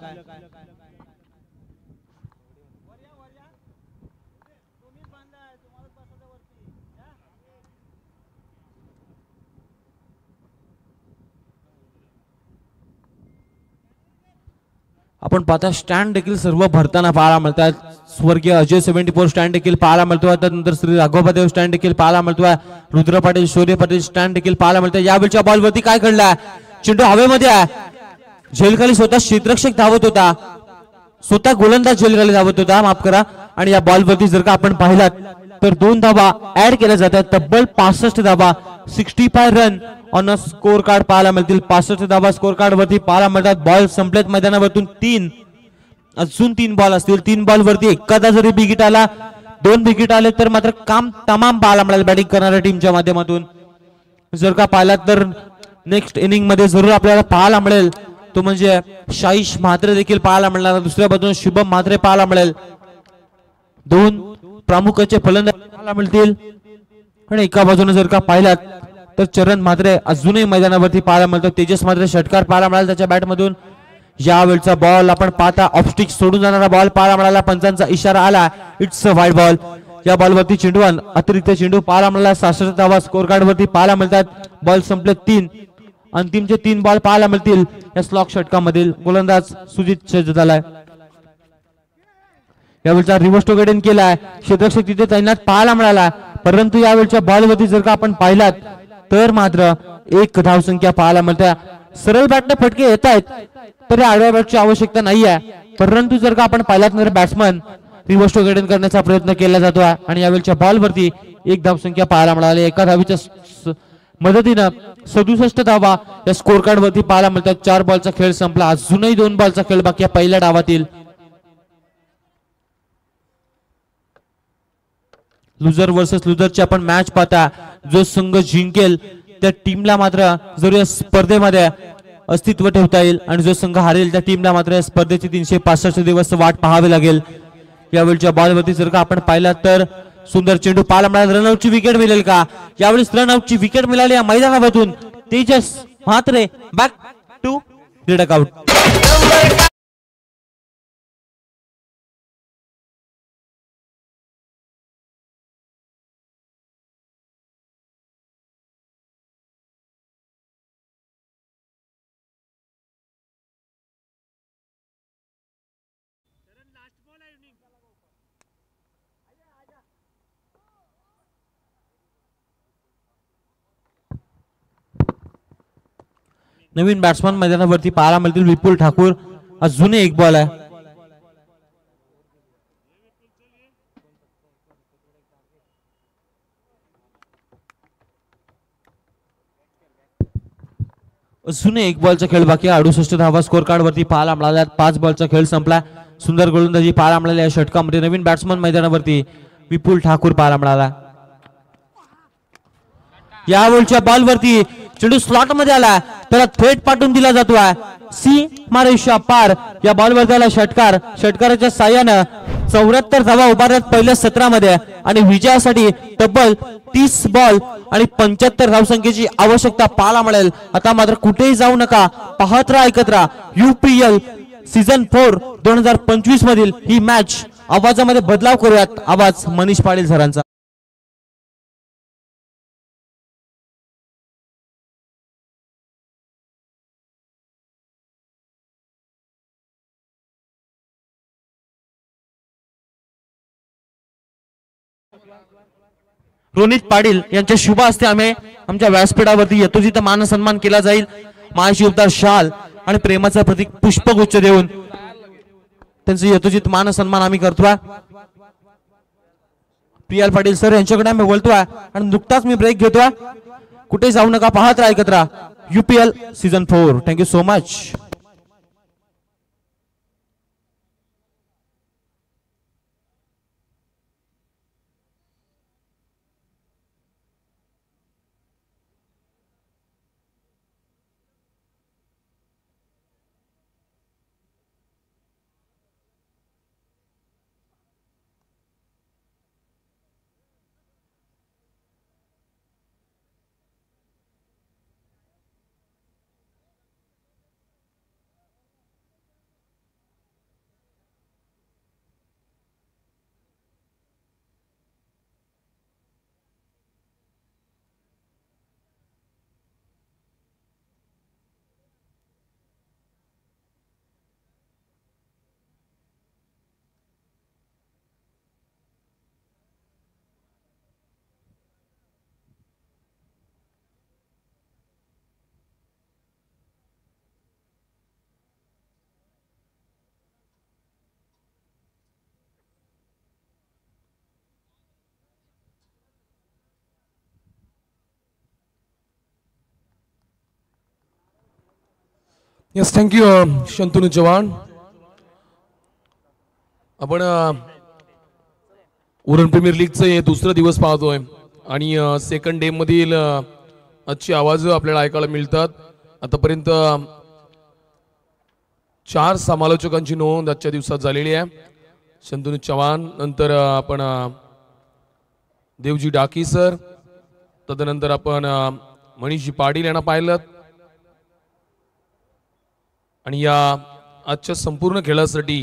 S1: आपण पाहता स्टँड देखील सर्व भरताना पाहायला मिळतात. स्वर्गीय अजय 74 स्टँड देखील पाहायला मिळतोय. त्यानंतर श्री राघोबादेव स्टँड देखील पाहायला मिळतोय. रुद्र पाटील शौर्य पाटील स्टँड देखील पाहायला मिळतोय. यावेळच्या बॉल वरती काय घडलं? चेंडू हवेमध्ये आहे. झेलखाली स्वतः क्षेत्ररक्षक धावत होता. स्वतः गोलंदाज झेलखाली धावत होता, माफ करा. आणि या बॉल वरती जर का आपण पाहिलात तर 2 धावा ऍड केल्या जातात. तब्बल 65 धावा 65 run on a score card पाहायला मिळतील. 65 धावा स्कोर कार्ड वरती पाहायला मिळतात. बॉल संपलेत मैदानावरतून. अजून 3 बॉल असतील. 3 बॉल वरती एखादा जरी विकेट आला, 2 विकेट आले तर मात्र काम तमाम पाहायला मिळेल बॅटिंग करणाऱ्या टीमच्या माध्यमातून. जर का पाहिलात तर नेक्स्ट इनिंग मध्ये जरूर आपल्याला पाहायला मिळेल तो म्हणजे शाईश म्हात्रे देखील पाहायला मिळणार. दुसऱ्या बाजूने शुभम म्हात्रे पाहायला मिळेल. 2 प्रामुख्याचे फलंदाज पाहायला मिळतील. आणि एका बाजूने जर का पाहिलात तर चरण म्हात्रे अजूनही मैदानावरती पाहायला मिळतो. तेजस म्हात्रे षटकार पाहायला मिळाला त्याच्या बॅट मधून. यावेळचा बॉल आपण पाहता ऑफस्टिक सोडून जाणारा बॉल पाहायला मिळाला. पंचांचा इशारा आला. It's a wide ball. या बॉल वरती चेंडू अतिरिक्त चेंडू पाहायला मिळाला. 66 धावा स्कोर कार्ड वरती पाहायला मिळतात. बॉल संपले 3. अंतिमचे 3 बॉल पाहायला मिळतील या स्लॉक षटकामधील. गोलंदाज सुजित सज्ज झालाय. यावेळचा रिव्हर्स टोगेडन केलाय. क्षेत्ररक्षक तिथे तैनात पाहायला मिळाला. परंतु यावेळच्या बॉल वरती जर का आपण पाहिलात तर मात्र 1 धावसंख्या पाहायला मिळते. सरळ बॅटने फटके येत आहेत तरी आडव्या बॅटची आवश्यकता नाही आहे. परंतु जर का आपण पाहिलात तर बॅट्समन रिव्हर्स टोगेडन करण्याचा प्रयत्न केला जातो. आणि यावेळच्या बॉल वरती 1 धावसंख्या पाहायला मिळाली. एका धावीच्या मदतीनं 67 धावा या स्कोर कार्ड वरती पाहायला मिळतात. 4 बॉलचा खेळ संपला. अजूनही 2 बॉलचा खेळ बाकी आहे पहिल्या डावातील. लुजर वर्सेस लुजरची आपण मॅच पाहता. जो संघ जिंकेल त्या टीमला मात्र जरूर या स्पर्धेमध्ये अस्तित्व ठेवता येईल आणि जो संघ हारेल त्या टीमला मात्र या स्पर्धेची 365 दिवस वाट पाहावी लागेल. यावेळच्या बॉलवरती जर का आपण पाहिला तर सुंदर चेंडू पाहायला मिळाला. रनआउटची विकेट मिळेल का? यावेळी रनआउटची विकेट मिळाली या मैदानामधून. Tejas Mhatre back to dugout. नवीन बॅट्समन मैदानावरती पाहायला मिळतील विपुल ठाकूर. अजूनही एक बॉल आहे. अजूनही एक बॉलचा खेळ बाकी आहे. 68 धावा स्कोर कार्ड वरती पाहायला मिळाल्या. 5 बॉलचा खेळ संपला. सुंदर गोलंदाजी पाहायला मिळाली षटकामध्ये. नवीन बॅट्समन मैदानावरती विपुल ठाकूर पाहायला मिळाला. या बॉलच्या बॉलवरती चेंडू स्लॉट मध्ये आला, त्याला थेट पाठवून दिला जातोय. सी मारेशा पार या बॉलवर त्याला षटकार. षटकाराच्या साह्यानं 74 धावा उभारल्यात पहिल्या सत्रामध्ये आणि विजयासाठी तब्बल 30 बॉल आणि 75 धावसंख्येची आवश्यकता पाहायला मिळेल. आता मात्र कुठेही जाऊ नका, पाहत राहा, ऐकत राहा. UPL सीझन 4 2025 मधील ही मॅच. आवाजामध्ये बदलाव करूयात. आवाज मनीष पाटील सरांचा. रोनित पाटील यांच्या शुभ हस्ते आमच्या व्यासपीठावरती यथोचित मान सन्मान केला जाईल. महाशी उपदार शाल आणि प्रेमाचं प्रतीक पुष्पगुच्छ देऊन त्यांचे यथोचित मान सन्मान आम्ही करतोय. प्रियाल पाटील सर यांच्याकडे आम्ही बोलतोय आणि नुकताच मी ब्रेक घेतोय. कुठे जाऊ नका, पाहत राहा, ऐकत राहा. UPL season 4. Thank you so much.
S3: Yes, thank you Shantanu Chavan. आपण उरण प्रीमियर लीगचं हे दुसरा दिवस पाहतोय आणि सेकंड डे मधील आजची आवाज आपल्याला ऐकायला मिळतात. आतापर्यंत 4 समालोचकांची नोंद आजच्या दिवसात झालेली आहे. शंतनू चव्हाण, नंतर आपण देवजी डाकी सर, तदनंतर आपण मनीषजी पाटील यांना पाहिलं. आणि या आजच्या संपूर्ण खेळासाठी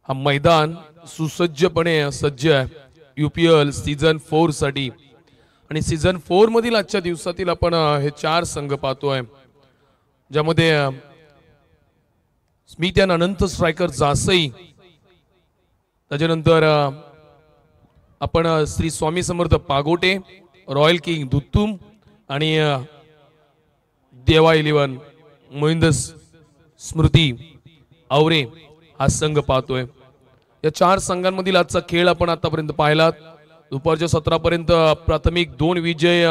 S3: हा मैदान सुसज्जपणे सज्ज आहे UPL सीझन 4 साठी. आणि सीझन 4 मधील आजच्या दिवसातील आपण हे 4 संघ पाहतोय, ज्यामध्ये स्मिथ आणि अनंत स्ट्रायकर जासई, त्याच्यानंतर आपण श्री स्वामी समर्थ पागोटे, रॉयल किंग दुत्तुम आणि देवा 11 मोहिंदर स्मृती आवरे हा संघ पाहतोय. या 4 संघांमधील आजचा खेळ आपण आतापर्यंत पाहिलात. दुपारच्या सत्रापर्यंत प्राथमिक 2 विजय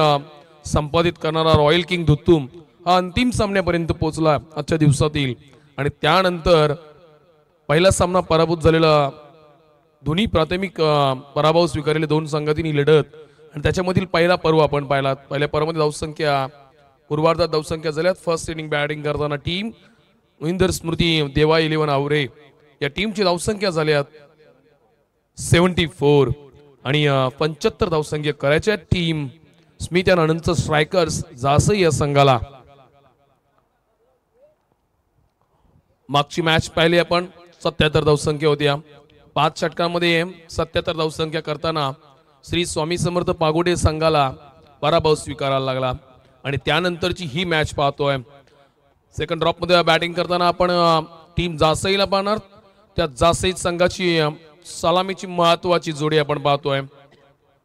S3: संपादित करणारा रॉयल किंग दुत्तुम हा अंतिम सामन्यापर्यंत पोहोचला आजच्या दिवसातील. आणि त्यानंतर पहिला सामना पराभूत झालेला, दोन्ही प्राथमिक पराभव स्वीकारलेले 2 संघातील ही लढत आणि त्याच्यामधील पहिला पर्व आपण पाहिला. पहिल्या पर्वामध्ये धावसंख्या पूर्वार्धात धावसंख्या झाल्यात. फर्स्ट इनिंग बॅटिंग करताना टीम मोहिंदर स्मृती देवा 11 आवरे या टीमची धावसंख्या झाल्यात 74 आणि 75 धावसंख्या करायच्या टीम स्मिथ आणि अनंत स्ट्रायकर्स जासई या संघाला. मागची मॅच पाहिली आपण 77 धावसंख्या होत्या 5 षटकांमध्ये 77 धावसंख्या करताना श्री स्वामी समर्थ पागोटे संघाला पराभव स्वीकारायला लागला आणि त्यानंतरची ही मॅच पाहतोय सेकंड ड्रॉप मध्ये बॅटिंग करताना आपण टीम जासईला पाहणार त्या जासई संघाची सलामीची महत्वाची जोडी आपण पाहतोय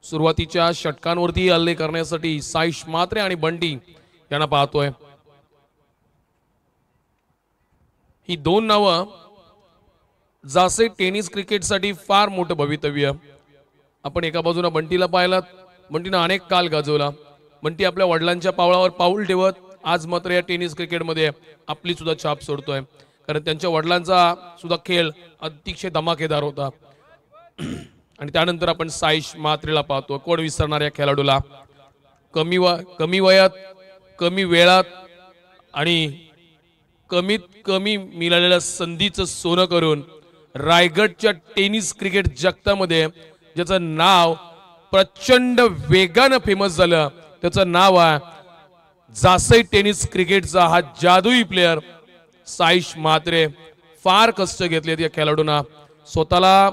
S3: सुरुवातीच्या षटकांवरती हल्ले करण्यासाठी साईश मात्रे आणि बंटी यांना पाहतोय ही दोन नावं जासई टेनिस क्रिकेटसाठी फार मोठं भवितव्य आपण एका बाजूला बंटीला पाहिलात बंटीनं अनेक काल गाजवला बंटी आपल्या वडिलांच्या पावलावर पाऊल ठेवत आज मात्र या टेनिस क्रिकेटमध्ये आपली सुद्धा छाप सोडतोय कारण त्यांच्या वडिलांचा सुद्धा खेळ अतिशय धमाकेदार होता आणि त्यानंतर आपण साईश मात्रेला पाहतो कोण विसरणाऱ्या खेळाडूला कमी वयात कमी वेळात आणि कमीत कमी मिळालेल्या संधीचं सोनं करून रायगडच्या टेनिस क्रिकेट जगतामध्ये ज्याचं नाव प्रचंड वेगानं फेमस झालं त्याचं नाव आहे जासई टेनिस क्रिकेटचा हा जादुई प्लेयर साईश मात्रे फार कष्ट घेतलेत या खेळाडूंना स्वतःला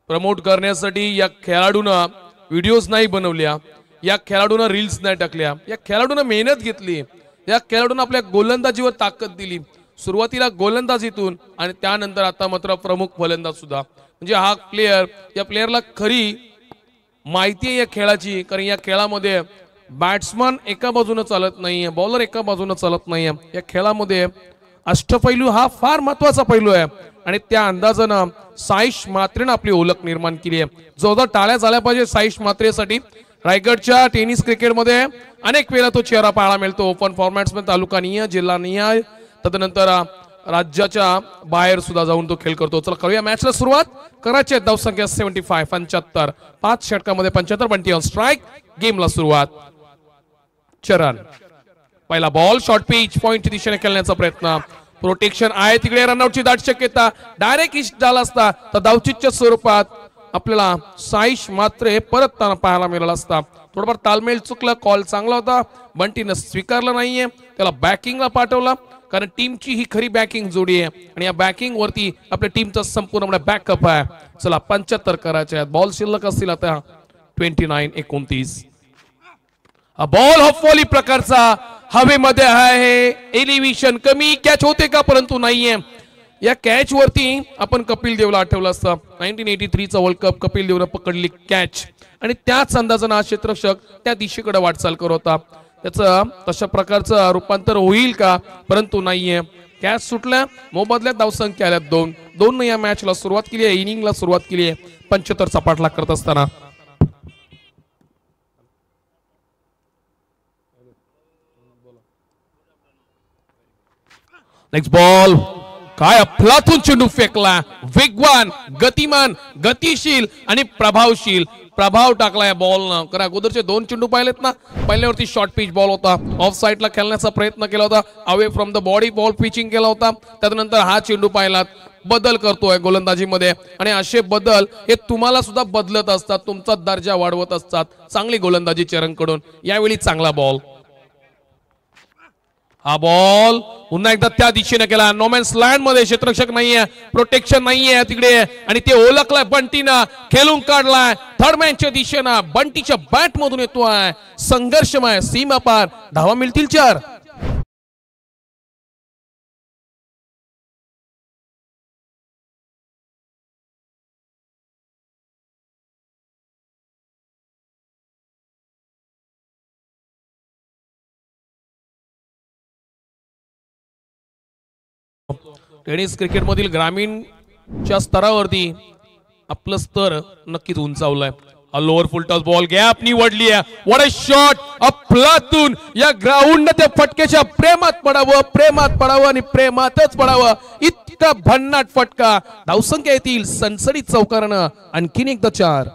S3: प्रमोट करण्यासाठी या खेळाडूंना व्हिडिओज नाही बनवल्या या खेळाडूंना रील्स नाही टाकल्या या खेळाडूंना मेहनत घेतली या खेळाडूंना आपल्या गोलंदाजीवर ताकद दिली सुरुवातीला गोलंदाजीतून आणि त्यानंतर आता मात्र प्रमुख फलंदाज सुद्धा म्हणजे हा प्लेयर या प्लेयरला खरी माहिती आहे या खेळाची कारण या खेळामध्ये बॅट्समन एका बाजूने चालत नाहीये बॉलर एका बाजूने चालत नाहीये या खेळामध्ये अष्टपैलू हा फार महत्वाचा पैलू आहे आणि त्या अंदाजानं साईश मात्रेनं आपली ओळख निर्माण केली आहे जोरदार टाळ्या झाल्या पाहिजे साईश मात्रेसाठी रायगडच्या टेनिस क्रिकेटमध्ये अनेक वेळा तो चेहरा पाहायला मिळतो ओपन फॉर्मॅट्समध्ये तालुकानिहाय जिल्हानिहाय तदनंतर राज्याच्या बाहेर सुद्धा जाऊन तो खेळ करतो चला करूया मॅचला सुरुवात करायची धावसंख्या 75 5 षटकामध्ये 75 बंटी ऑन स्ट्राइक गेमला सुरुवात चरण पहिला बॉल शॉर्ट पिच पॉइंट दिशेने खेळण्याचा प्रयत्न प्रोटेक्शन आहे तिकडे रनआउटची दाट शक्यता डायरेक्ट इस्ट झाला असता तर धावचीच्या स्वरूपात आपल्याला साईश मात्रे परत पाहायला मिळाला असता थोडंफार तालमेल चुकला कॉल चांगला होता बंटीनं स्वीकारला नाहीये त्याला बॅकिंगला पाठवला कारण टीमची ही खरी बॅकिंग जोडी आहे आणि या बॅकिंग वरती आपल्या टीमचा संपूर्ण बॅकअप आहे चला 75 करायचे आहेत बॉल शिल्लक असतील आता 29-29 हा बॉल हॉफवॉली प्रकारचा हवेमध्ये आहे एलिव्हेशन कमी कॅच होते का परंतु नाहीये या कॅच वरती आपण कपिल देवला आठवलं असतं 1983 चा वर्ल्ड कप कपिल देवनं पकडली कॅच आणि त्याच अंदाजानं हा क्षेत्ररक्षक त्या दिशेकडे वाटचाल करत होता त्याचं तशा प्रकारचं रूपांतर होईल का परंतु नाहीये कॅच सुटल्या मोबदल्यात धावसंख्या आल्यात 2 या मॅचला सुरुवात केली आहे इनिंगला सुरुवात केली आहे 75 चा पाठलाग करत असताना नेक्स्ट बॉल काय अफलातून चेंडू फेकला वेगवान गतिमान गतिशील आणि प्रभावशील प्रभाव टाकलाय बॉलनं कारण अगोदरचे 2 चेंडू पाहिलेत ना पहिल्यावरती शॉर्ट पिच बॉल होता ऑफ साइडला खेळण्याचा प्रयत्न केला होता away from the body ball pitching केला होता त्यानंतर हा चेंडू पाहिलात बदल करतोय गोलंदाजीमध्ये आणि असे बदल हे तुम्हाला सुद्धा बदलत असतात तुमचा दर्जा वाढवत असतात चांगली गोलंदाजी चरणकडून यावेळी चांगला बॉल हा बॉल पुन्हा एकदा त्या दिशेने केला नोमॅन्स लँड मध्ये क्षेत्ररक्षक नाहीये प्रोटेक्शन नाहीये तिकडे आणि ते ओळखलाय बंटीनं खेळून काढलाय थर्डमॅनच्या दिशेनं बंटीच्या बॅट मधून येतोय संघर्षमय सीमा पार धावा मिळतील 4 टेनिस क्रिकेट मधील ग्रामीणच्या स्तरावरती आपलं स्तर नक्कीच उंचावलंय lower full toss ball gap निवडली आहे व्हाट अ शॉट अफलातून या ग्राउंड त्या फटक्याच्या प्रेमात पडावं आणि प्रेमातच पडावं इतका भन्नाट फटका धावसंख्या येतील सनसडीत चौकारानं आणखीन एकदा 4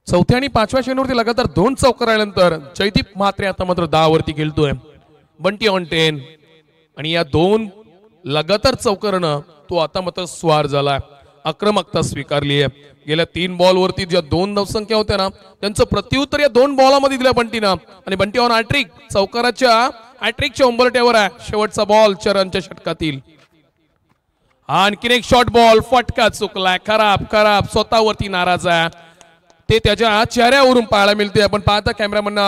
S3: चौथ्या आणि 5व्या चेंडूवरती लगातार 2 चौकार आल्यानंतर जयदीप म्हात्रे आता मात्र 10 वरती खेळतोय बंटी ऑन 10 आणि या 2 लगातार चौकारानं तो आता मात्र स्वार झालाय, आक्रमकता स्वीकारली आहे. गेल्या 3 बॉलवरती ज्या 2 धावसंख्या होत्या ना त्यांचं प्रत्युत्तर या 2 बॉलामध्ये दिल्या बंटीनं आणि बंटी ऑन हॅट्रिक, चौकाराच्या हॅट्रिकच्या उंबरट्यावर आहे. शेवटचा बॉल चरणच्या षटकातील. आणखीन एक शॉर्ट बॉल, फटका चुकलाय, खराब खराब, स्वतःवरती नाराज आहे. ते त्याच्या चेहऱ्यावरून पाहायला मिळते. आपण पाहता कॅमेरामॅन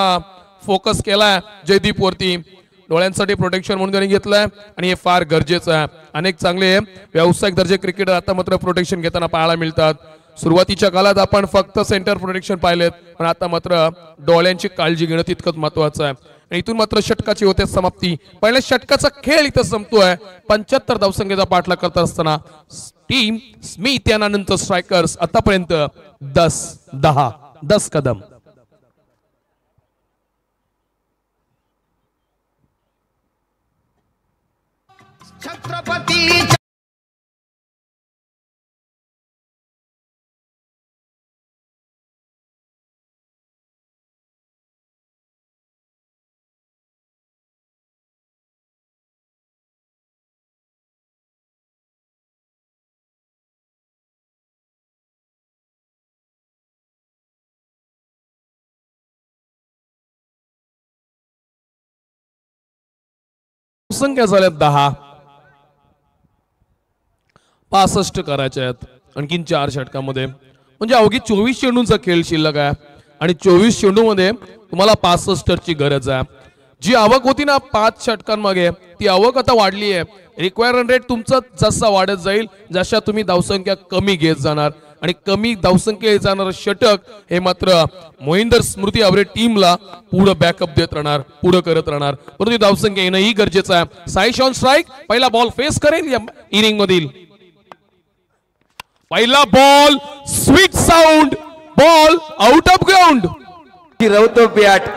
S3: फोकस केलाय जयदीप वरती, डोळ्यांसाठी प्रोटेक्शन म्हणून त्यांनी घेतलंय आणि हे फार गरजेचं आहे. अनेक चांगले व्यावसायिक दर्जे क्रिकेटर आता मात्र प्रोटेक्शन घेताना पाहायला मिळतात. सुरुवातीच्या काळात आपण फक्त सेंटर प्रोटेक्शन पाहिलेत, पण आता मात्र डोळ्यांची काळजी घेणं तितकंच महत्वाचं आहे. आणि इथून मात्र षटकाची होते समाप्ती. पहिल्या षटकाचा खेळ इथं संपतोय. 75 धावसंख्येचा पाठलाग करत असताना टीम स्मिथ यानंतर स्ट्रायकर्स आतापर्यंत 10 कदम.
S4: छत्रपती
S3: संख्या झाल्या 10. 65 करायचे आहेत आणखीन 4 षटकामध्ये. म्हणजे अवघी 24 चेंडूंचा खेळ शिल्लक आहे आणि 24 चेंडूमध्ये तुम्हाला 65ची गरज आहे. जी आवक होती ना 5 षटकांमागे ती आवक आता वाढली आहे. रिक्वायर रन रेट तुमचं जसा वाढत जाईल जशा तुम्ही धावसंख्या कमी घेत जाणार आणि कमी धावसंख्या जाणार षटक हे मात्र मोहिंदर स्मृती अवरे टीमला पुढे बॅकअप देत राहणार, पुढे करत राहणार. परंतु धावसंख्या येणं ही गरजेचं आहे. साईश ऑन स्ट्राईक, पहिला बॉल फेस करेल या इनिंग मधील. पहिला ball, sweet sound ball, out of ground.
S4: रवतो बॅट.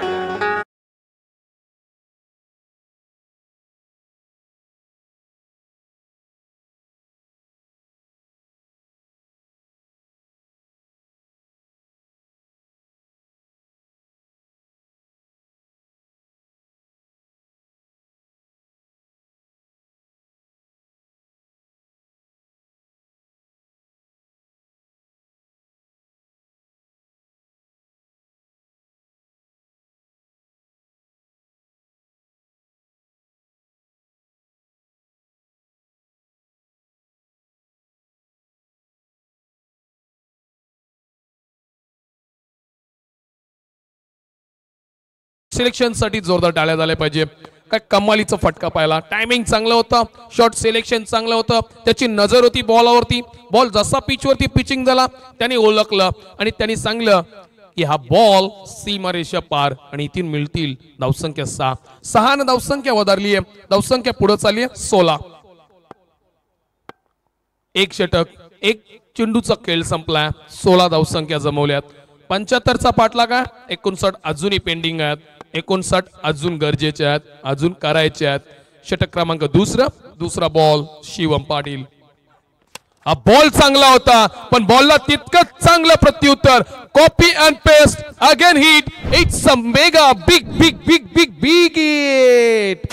S3: सिलेक्शन साठी जोरदार टाळ्या झाल्या पाहिजे. काय कमालीचा फटका पाहिला, टायमिंग चांगलं होतं, शॉट सिलेक्शन चांगलं होतं, त्याची नजर होती बॉलावरती. बॉल जसा पिचवरती पिचिंग झाला त्याने ओळखलं आणि त्यांनी सांगलं की हा बॉल सीमारेषा पार आणि इथून मिळतील धावसंख्या 6 न धावसंख्या वधारली आहे. धावसंख्या पुढे चालली आहे 16. एक षटक, एक चेंडूचा खेळ संपलाय, 16 धावसंख्या जमवल्यात. 75चा पाठलाग आहे, 59 अजूनही पेंडिंग आहेत, 59 अजून गरजेचे आहेत, अजून करायचे आहेत. षटक क्रमांक दुसरा बॉल शिवम पाटील. हा बॉल चांगला होता पण बॉलला तितकंच चांगलं प्रत्युत्तर. Copy and paste again hit. It's a mega big big big big big hit.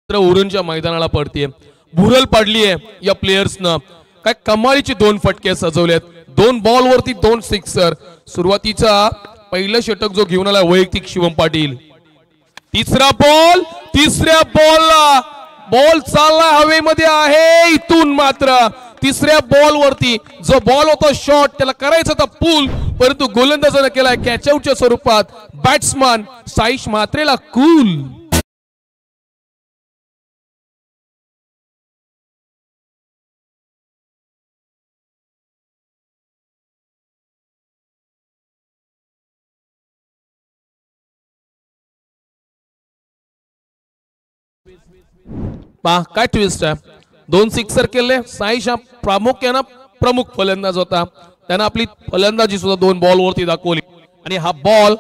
S3: उरणच्या मैदानाला पडतीये, भुरल पाडलीये या प्लेयर्सनं. काय कमालीचे 2 फटके सजवलेत, 2 बॉल वरती 2 सिक्सर. सुरुवातीचा पहिलं षटक जो घेऊन आला वैयक्तिक शिवम पाटील. तिसरा बॉल, तिसऱ्या बॉलला बॉल चालला हवेमध्ये आहे. इथून मात्र तिसऱ्या बॉल वरती जो बॉल होता शॉट त्याला करायचा होता पूल, परंतु गोलंदाजाने केलाय कॅच आउटच्या स्वरूपात. बॅट्समन साईश म्हात्रेला कूल. पहा काय ट्विस्ट आहे. 2 सिक्सर केले. साईश हा प्रामुख्यानं प्रमुख फलंदाज होता. त्यानं आपली फलंदाजी सुद्धा 2 बॉल वरती दाखवली आणि हा बॉल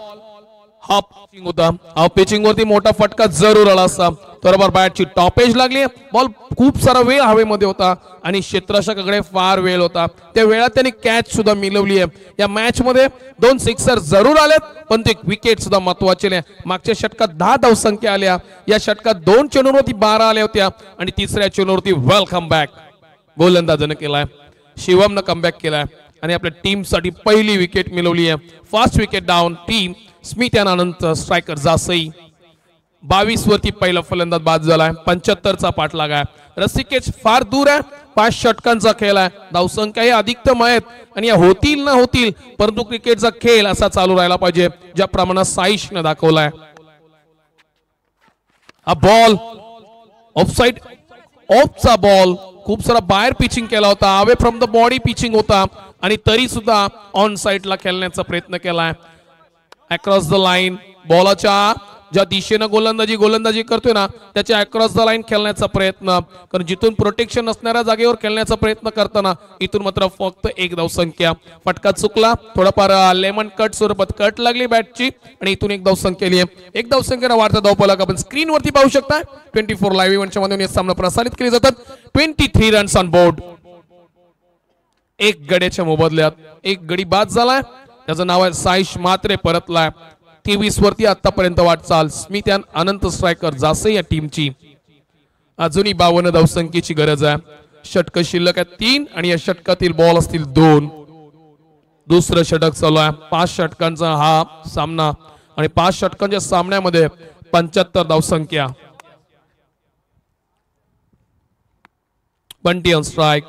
S3: हा पिचिंग होता. हा पिचिंग वरती मोठा फटका जरूर आला असता. बरोबर बॅटची टॉप एज लागली. बॉल खूप सारा वेळ हवेमध्ये होता आणि क्षेत्ररक्षकाकडे फार वेळ होता. त्या वेळात त्यांनी कॅच सुद्धा मिळवली आहे. या मॅच मध्ये 2 सिक्सर जरूर आलेत पण ते विकेट सुद्धा महत्वाचे नाही. मागच्या षटकात 10 धावसंख्या आल्या. या षटकात 2 चेंडूंवरती 12 आल्या होत्या आणि तिसऱ्या चेंडूवरती वेलकम बॅक गोलंदाजानं केलाय. शिवमनं कमबॅक केलाय आणि आपल्या टीम साठी पहिली विकेट मिळवली आहे. First wicket down team. Smith यानंत स्ट्रायकर जासई 22 वरती पहिला फलंदाज बाद झालाय. 75चा पाठलाग आहे. रसिकेच फार दूर आहे. 5 षटकांचा खेळ आहे. धावसंख्या हे अधिकतम आहेत आणि या होतील ना होतील परंतु क्रिकेटचा खेळ असा चालू राहिला पाहिजे ज्या प्रमाणात साईशनं दाखवलाय. हा बॉल ऑफसाइड ऑफचा बॉल खूप सारा बाहेर पिचिंग केला होता. Away from the body pitching होता आणि तरी सुद्धा ऑन साइडला खेळण्याचा प्रयत्न केलाय. अक्रॉस द लाईन बॉलाच्या ज्या दिशेनं गोलंदाजी करतोय ना त्याच्या अक्रॉस द लाईन खेळण्याचा प्रयत्न. कारण जिथून प्रोटेक्शन असणाऱ्या जागेवर खेळण्याचा प्रयत्न करताना इथून मात्र फक्त 1 धावसंख्या. फटका चुकला. थोडाफार लेमन कट स्वरूपात कट लागली बॅटची आणि इथून 1 धावसंख्या केली. 1 धावसंख्येनं वाढता धावफलक आपण स्क्रीनवरती पाहू शकता. 24 लाईव्ह इव्हेंटच्या माध्यमातून हे सामना प्रसारित केले जातात. 23 रन्स ऑन बोर्ड. 1 गड्याच्या मोबदल्यात 1 गडी बाद झालाय. त्याचं नाव आहे साईश मात्रे परतलाय. 23 वरती आतापर्यंत वाटचाल. स्मिथ यान अनंत स्ट्रायकर जासे या टीमची. अजूनही 52 धावसंख्येची गरज आहे. षटक शिल्लक आहे 3 आणि या षटकातील बॉल असतील 2. दुसरं षटक चालू आहे. 5 षटकांचा हा सामना आणि 5 षटकांच्या सामन्यामध्ये 75 धावसंख्या. Bunty on strike.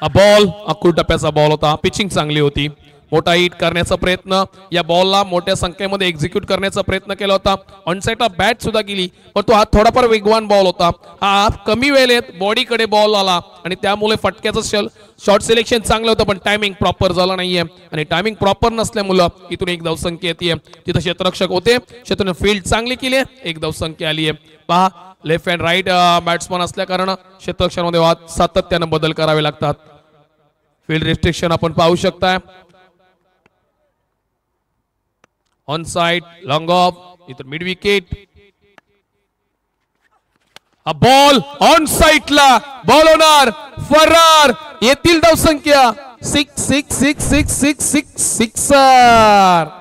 S3: हा बॉल अकुल टप्प्याचा बॉल होता. पिचिंग चांगली होती. मोठा हिट करण्याचा प्रयत्न या बॉलला मोठ्या संख्येमध्ये एक्झिक्यूट करण्याचा प्रयत्न केला होता. ऑनसाइडला बॅट सुद्धा केली पण तो हा थोडाफार वेगवान बॉल होता. हा कमी वेळेत बॉडीकडे बॉल आला आणि त्यामुळे फटक्याचं शॉर्ट सिलेक्शन चांगलं होतं पण टायमिंग प्रॉपर झाला नाहीये आणि टायमिंग प्रॉपर नसल्यामुळे इथून 1 धावसंख्या येते. तिथं क्षेत्ररक्षक होते. क्षेत्राने फील्ड चांगली केली. 1 धावसंख्या आली आहे. पहा लेफ्ट अँड राईट बॅट्समन असल्या कारण क्षेत्ररक्षणामध्ये सातत्यानं बदल करावे लागतात. फील्ड रिस्ट्रिक्शन आपण पाहू शकता. ऑन साइड लॉंग ऑफ इथं मिड विकेट. हा बॉल ऑन साइडला बॉल होणार फरार. येथील धावसंख्या 6 6 6 6 6 6 सिक्सर.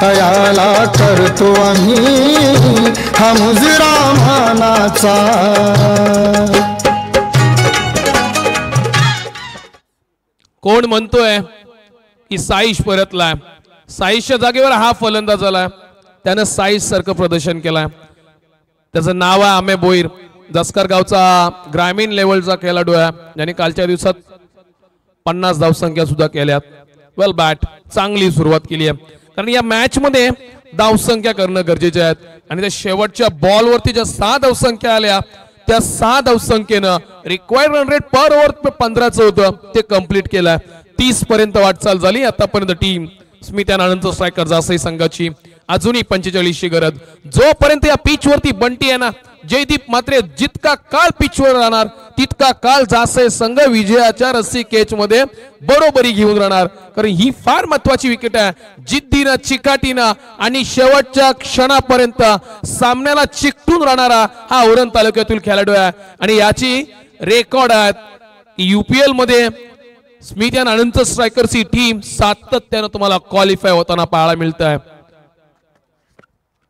S5: तयाला करतो आम्ही हा मुजरा मानाचा.
S3: कोण म्हणतोय की साईश परतलाय. साईशच्या जागेवर हा फलंदाज आलाय. त्यानं साईश सारखं प्रदर्शन केलंय. त्याचं नाव आहे आमे बोईर. जसकर गावचा ग्रामीण लेवलचा खेळाडू आहे ज्याने कालच्या दिवसात 50 धावसंख्या सुद्धा केल्यात. वेल बॅट चांगली सुरुवात केली आहे कारण या मॅच मध्ये धावसंख्या करणं गरजेचे आहेत आणि त्या शेवटच्या बॉल वरती ज्या 6 धावसंख्या आल्या त्या 6 धावसंख्येनं रिक्वायर्ड रन रेट पर ओव्हर 15चं होतं ते कंप्लीट केलंय. 30 पर्यंत वाटचाल झाली आतापर्यंत टीम स्मिथ अनंत स्ट्रायकर जासई संघाची. अजूनही 45ची गरज. जोपर्यंत या पिच वरती बंटी आहे ना जयदीप मात्रे जितका काळ पिचवर राहणार तितका काळ जासई संघ विजयाच्या रस्सी केच मध्ये बरोबरी घेऊन राहणार. कारण ही फार महत्वाची विकेट आहे. जिद्दीनं चिकाटीनं आणि शेवटच्या क्षणापर्यंत सामन्याला चिकटून राहणारा हा औरण तालुक्यातील खेळाडू आहे आणि याची रेकॉर्ड आहे की UPL मध्ये स्मिथ अँड अनंत स्ट्रायकरची टीम सातत्यानं तुम्हाला क्वालिफाय होताना पाहायला मिळत आहे.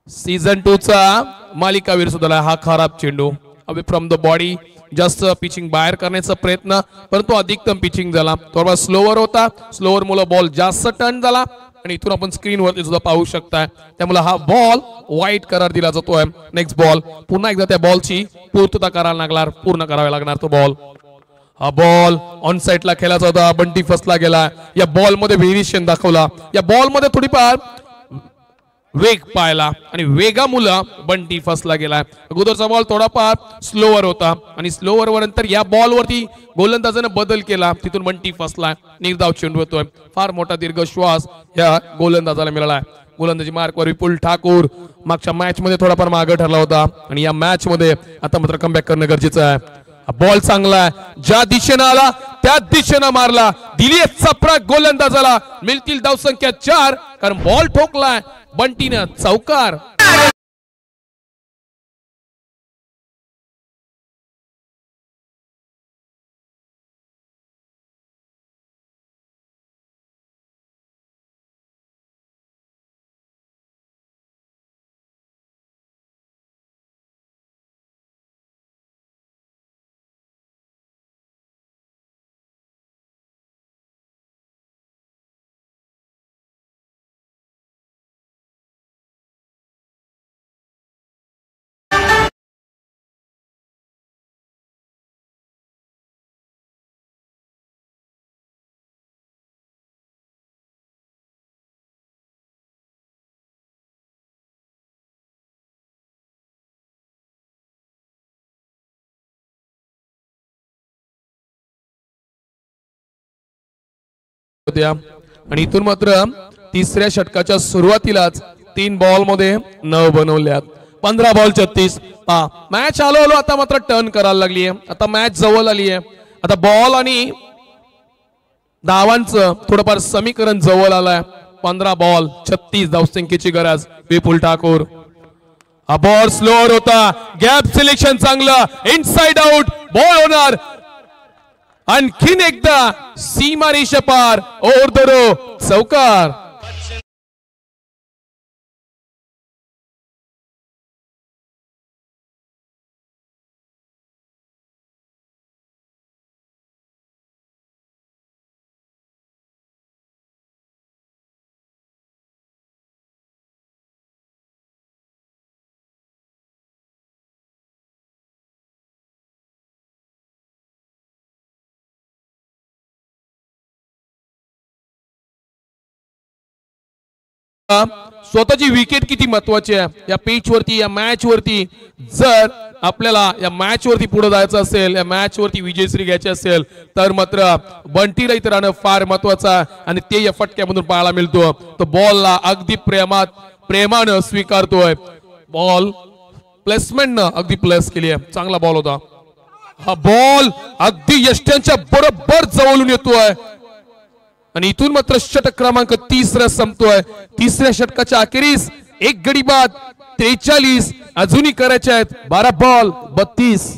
S3: सीझन 2 चा मालिकावीर सुद्धा हा खराब चेंडू अवे फ्रॉम द बॉडी. जास्त पिचिंग बाहेर करण्याचा प्रयत्न परंतु अधिकतम पिचिंग झाला. थोडा स्लोवर होता. स्लोवर मुळे बॉल जास्त टर्न झाला आणि इथून आपण स्क्रीनवरती सुद्धा पाहू शकताय. त्यामुळे हा बॉल वाईट करार दिला जातोय. नेक्स्ट बॉल पुन्हा एकदा त्या बॉलची पूर्तता करायला लागणार. पूर्ण करावी लागणार तो बॉल. हा बॉल ऑन साइडला खेळायचा होता. बंटी फसला गेला. या बॉल मध्ये व्हेरिएशन दाखवला. या बॉल मध्ये थोडीफार वेग पाहिला आणि वेगामुळे बंटी फसला गेला. अगोदरचा बॉल थोडाफार स्लोवर होता आणि स्लोवर नंतर या बॉल वरती गोलंदाजाने बदल केला, तिथून बंटी फसला. निर्धाव चेंडू होतोय. फार मोठा दीर्घ श्वास या गोलंदाजाला मिळाला. गोलंदाजी मार्कवर विपुल ठाकूर मागच्या मॅच मध्ये थोडाफार मागे ठरला होता आणि या मॅच मध्ये आता मात्र कमबॅक करणं गरजेचं आहे. बॉल चांगला आहे, ज्या दिशेनं आला त्या दिशेनं मारला. दिली चपराक गोलंदाजाला. मिळतील धावसंख्या 4 कारण बॉल ठोकलाय बंटीनं. चौकार. आणि इथून मात्र तिसऱ्या षटकाच्या सुरुवातीलाच 3 बॉल मध्ये 9 बनवल्यात. 15 बॉल 36. मॅच आलो आता मात्र टर्न करायला लागली आहे. आता मॅच जवळ आली आहे. आता बॉल आणि धावांचं थोडंफार समीकरण जवळ आलंय. 15 बॉल 36 धावसंख्येची गरज. विपुल ठाकूर. हा बॉल स्लोअर होता. गॅप सिलेक्शन चांगलं. इनसाइड आउट बॉल होणार. आणखीन एकदा सीमा रेषा पार. Over the row. चौकार. स्वतःची विकेट किती महत्वाची आहे या पिच वरती, या मॅच वरती. जर आपल्याला या मॅच वरती पुढे जायचं असेल, या मॅच वरती विजयश्री घ्यायची असेल तर मात्र बंटी रहित राहणं फार महत्वाचं आहे आणि ते या फटक्यामधून पाहायला मिळतो. तो बॉलला अगदी प्रेमानं स्वीकारतोय. बॉल प्लेसमेंटनं अगदी प्लस केली आहे. चांगला बॉल होता. हा बॉल अगदी यष्ट्यांच्या बरोबर जवळून येतोय आणि इथून मात्र षटक क्रमांक 30 संपतोय. तिसऱ्या षटकाच्या अखेरीस एक गडी बाद 43 अजूनही करायचे आहेत. 12 बॉल 32.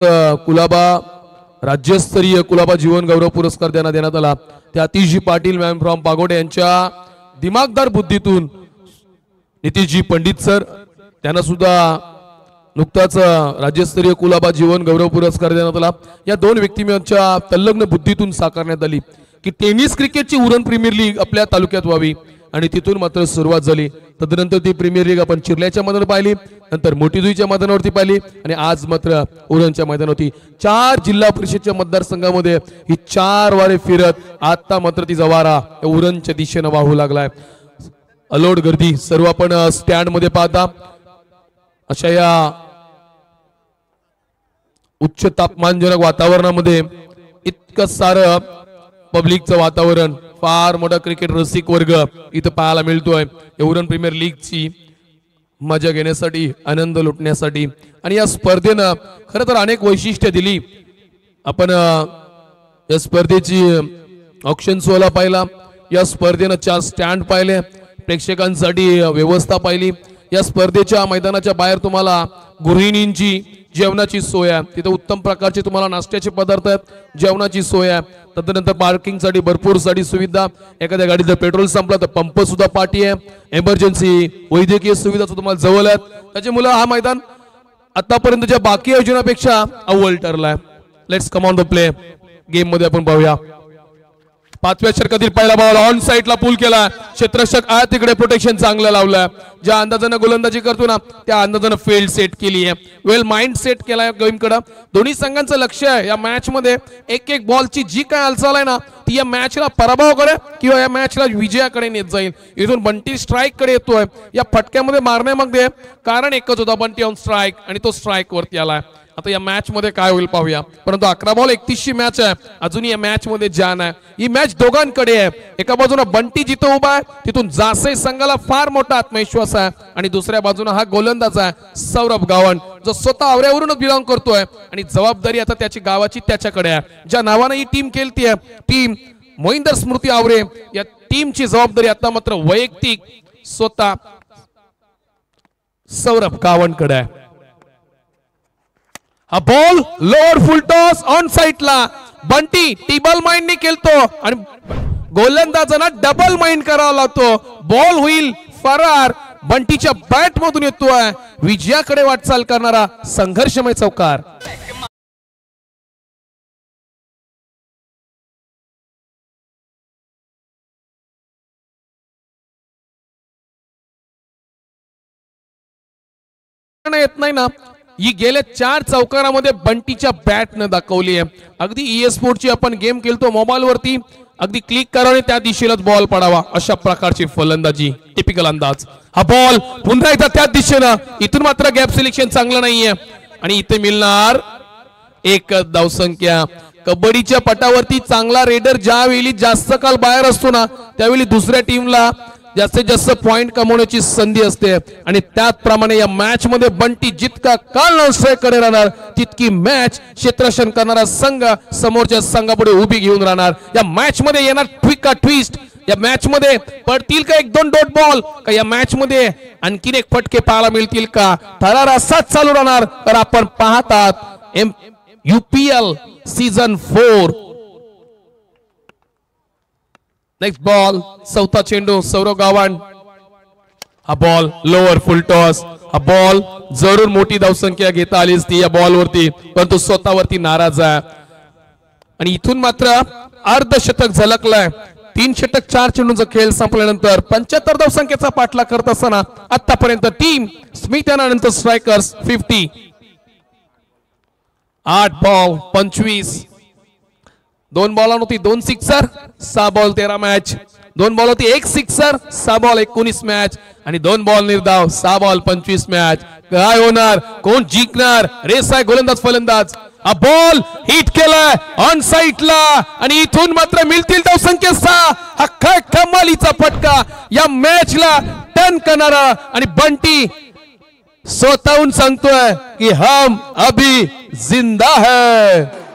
S3: कुलाबा राज्यस्तरीय कुलाबा जीवन गौरव पुरस्कार देण्यात आला. त्या अतिशजी पाटील मॅम फ्रॉम पागोडे यांच्या दिमागदार बुद्धीतून नितीशजी पंडित सर त्यांना सुद्धा नुकताच राज्यस्तरीय कुलाबा जीवन गौरव पुरस्कार देण्यात आला. या दोन व्यक्तींच्या तल्लग्न बुद्धीतून साकारण्यात आली की टेनिस क्रिकेटची उरण प्रीमियर लीग आपल्या तालुक्यात व्हावी आणि तिथून मात्र सुरुवात झाली. तदनंतर ती प्रीमियर लीग आपण चिरल्याच्या मैदानावर पाहिली, नंतर मोठीजुईच्या मैदानावरती पाहिली आणि आज मात्र उरणच्या मैदानावरती 4 जिल्हा परिषदच्या मतदारसंघामध्ये ही 4 वारे फिरत आता मात्र तिचा वारा उरणच्या दिशेने वाहू लागलाय. अलोट गर्दी सर्व आपण स्टँड मध्ये पाहता. अशा या उच्च तापमानजनक वातावरणामध्ये इतकं सारं पब्लिकचं वातावरण, फार मोठा क्रिकेट रसिक वर्ग इथं पाहायला मिळतोय. युरोपियन प्रीमियर लीगची मजा घेण्यासाठी, आनंद लुटण्यासाठी. आणि या स्पर्धेनं खरं तर अनेक वैशिष्ट्य दिली. आपण या स्पर्धेची ऑक्शन सोहळा पाहिला, या स्पर्धेनं 4 स्टँड पाहिले, प्रेक्षकांसाठी व्यवस्था पाहिली. या स्पर्धेच्या मैदानाच्या बाहेर तुम्हाला गृहिणींची जेवणाची सोय आहे, तिथे उत्तम प्रकारचे तुम्हाला नाश्त्याचे पदार्थ आहेत, जेवणाची सोय आहे. तदनंतर पार्किंगसाठी भरपूर सारी सुविधा, एखाद्या गाडीचं पेट्रोल संपलं तर पंप सुद्धा पाठी आहे, एमर्जन्सी वैद्यकीय सुविधा तुम्हाला जवळ आहेत. त्याच्यामुळे हा मैदान आतापर्यंतच्या बाकी आयोजनापेक्षा अव्वल ठरलाय. Let's come on the play. Game मध्ये आपण पाहूया. 5व्या षटकातील पहिला बॉल ऑन साइडला पूल केला. क्षेत्ररक्षक आहे तिकडे प्रोटेक्शन चांगलं लावलं. ज्या अंदाजानं गोलंदाजी करतो ना त्या अंदाजानं फील्ड सेट केली आहे, वेल माइंड सेट केलाय गेमकडे. दोन्ही संघांचं लक्ष आहे या मॅच मध्ये एक एक बॉलची जी काय हालचाल आहे ना ती या मॅचला पराभवाकडे किंवा या मॅचला विजयाकडे नेत जाईल. इथून बंटी स्ट्राईक कडे येतोय. या फटक्यामध्ये मारण्यामध्ये कारण एकच होता, बंटी ऑन स्ट्राईक, आणि तो स्ट्राईक वरती आलाय. आता या मॅच मध्ये काय होईल पाहूया. परंतु 11 बॉल 31 मॅच आहे, अजूनही या मॅच मध्ये जान आहे. ही मॅच दोघांकडे आहे. एका बाजूला बंटी जिथं उभा आहे तिथून जासई संघाला फार मोठा आत्मविश्वास आहे, आणि दुसऱ्या बाजूला हा गोलंदाज आहे सौरभ गावण, जो स्वतः आवऱ्यावरूनच बिलॉंग करतोय आणि जबाबदारी आता त्याची गावाची त्याच्याकडे आहे. ज्या नावाने ही टीम खेळतीये, टीम मोहिंदर स्मृती आवरे, या टीमची जबाबदारी आता मात्र वैयक्तिक स्वतः सौरभ गावणकडे आहे. हा ball lower full toss on साइडला. बंटी टेबल माइंड केलतो आणि गोलंदाजांना डबल माइंड करावा लागतो. बॉल होईल फरार. बंटीच्या बॅट मधून येतोय विजयाकडे वाटचाल करणारा संघर्षमय चौकार. येत नाही ना, ही गेल्या 4 चौकारामध्ये बंटीच्या बॅटनं दाखवली आहे. अगदी EA स्पोर्टची आपण गेम खेळतो मोबाईल वरती, अगदी क्लिक करावे त्या दिशेलाच बॉल पडावा अशा प्रकारची फलंदाजी, टिपिकल अंदाज. हा बॉल पुन्हा एकदा त्या दिशेनं. इथून मात्र गॅप सिलेक्शन चांगलं नाहीये आणि इथे मिळणार एक धावसंख्या. कबड्डीच्या पटावरती चांगला रेडर ज्यावेळी जास्त काळ बाहेर असतो ना त्यावेळी दुसऱ्या टीमला जास्तीत जास्त पॉइंट कमवण्याची संधी असते, आणि त्याचप्रमाणे या मॅच मध्ये बंटी जितका काल नॉनस्ट्राईककडे राहणार तितकी मॅच क्षेत्ररक्षण करणारा संघ समोरच्या संघापुढे उभी घेऊन राहणार. या मॅच मध्ये येणार ट्विस्ट. या मॅच मध्ये पडतील का 1-2 डॉट बॉल, का या मॅच मध्ये आणखीन एक फटके पाहायला मिळतील का? थरार असाच चालू राहणार तर आपण पाहतात UPL सीझन 4. नेक्स्ट बॉल, चौथा चेंडू सौरव गावण. हा बॉल लोअर फुल टॉस. हा बॉल जरूर मोठी धावसंख्या घेता आली असती या बॉल वरती, परंतु स्वतःवरती नाराज आहे. आणि इथून मात्र अर्धशतक झलकलाय. 3 षटक 4 चेंडूंचा खेळ संपल्यानंतर 75 धावसंख्येचा पाठलाग करत असताना आतापर्यंत टीम स्मिथ यानंतर strikers 50. 8 ball 25. 2 बॉलांवरती 2 sixer, 6 ball 13 match. 2 ball होती 1 सिक्सर, 6 बॉल 19 मॅच, आणि 2 बॉल निर्धाव 6 बॉल 25 मॅच. काय होणार, कोण जिंकणार? रेस आहे गोलंदाज फलंदाज. हा बॉल हिट केलाय ऑन साइडला आणि इथून मात्र मिळतील धावसंख्या 6. हा काय कमालीचा फटका या मॅचला टर्न करणारा, आणि बंटी स्वतःहून सांगतोय की हम अभी जिंदा है.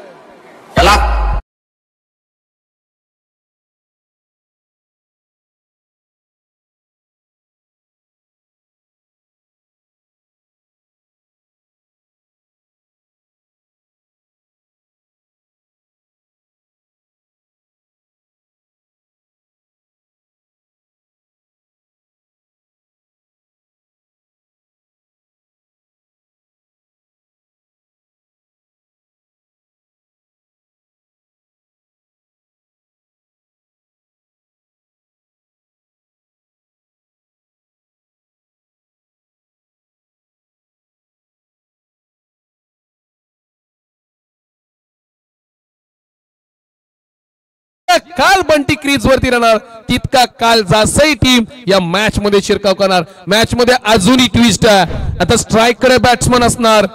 S3: काल बंटी क्रीज वरती राहणार तितका काल जासई टीम या मॅच मध्ये शिरकाव करणार. मॅच मध्ये अजूनही ट्विस्ट आहे. आता स्ट्राईक कडे बॅट्समन असणार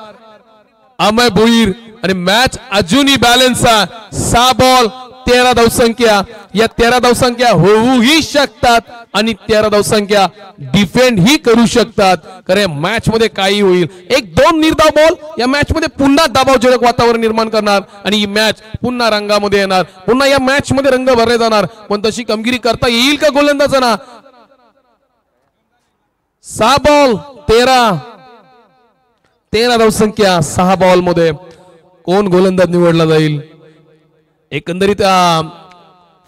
S3: अमय भोईर, आणि मॅच अजूनही बॅलन्स आहे. 6 बॉल 13 धावसंख्या, या 13 धावसंख्या होऊही शकतात आणि 13 धावसंख्या डिफेंड ही करू शकतात. कारण मॅच मध्ये काही होईल, एक दोन निर्धाव बॉल या मॅच मध्ये पुन्हा दबावजनक वातावरण निर्माण करणार आणि ही मॅच पुन्हा रंगामध्ये येणार, पुन्हा या मॅच मध्ये रंग भरले जाणार. पण तशी कामगिरी करता येईल का गोलंदाजांना? 6 बॉल 13 धावसंख्या, 6 बॉल मध्ये कोण गोलंदाज निवडला जाईल? एकंदरीत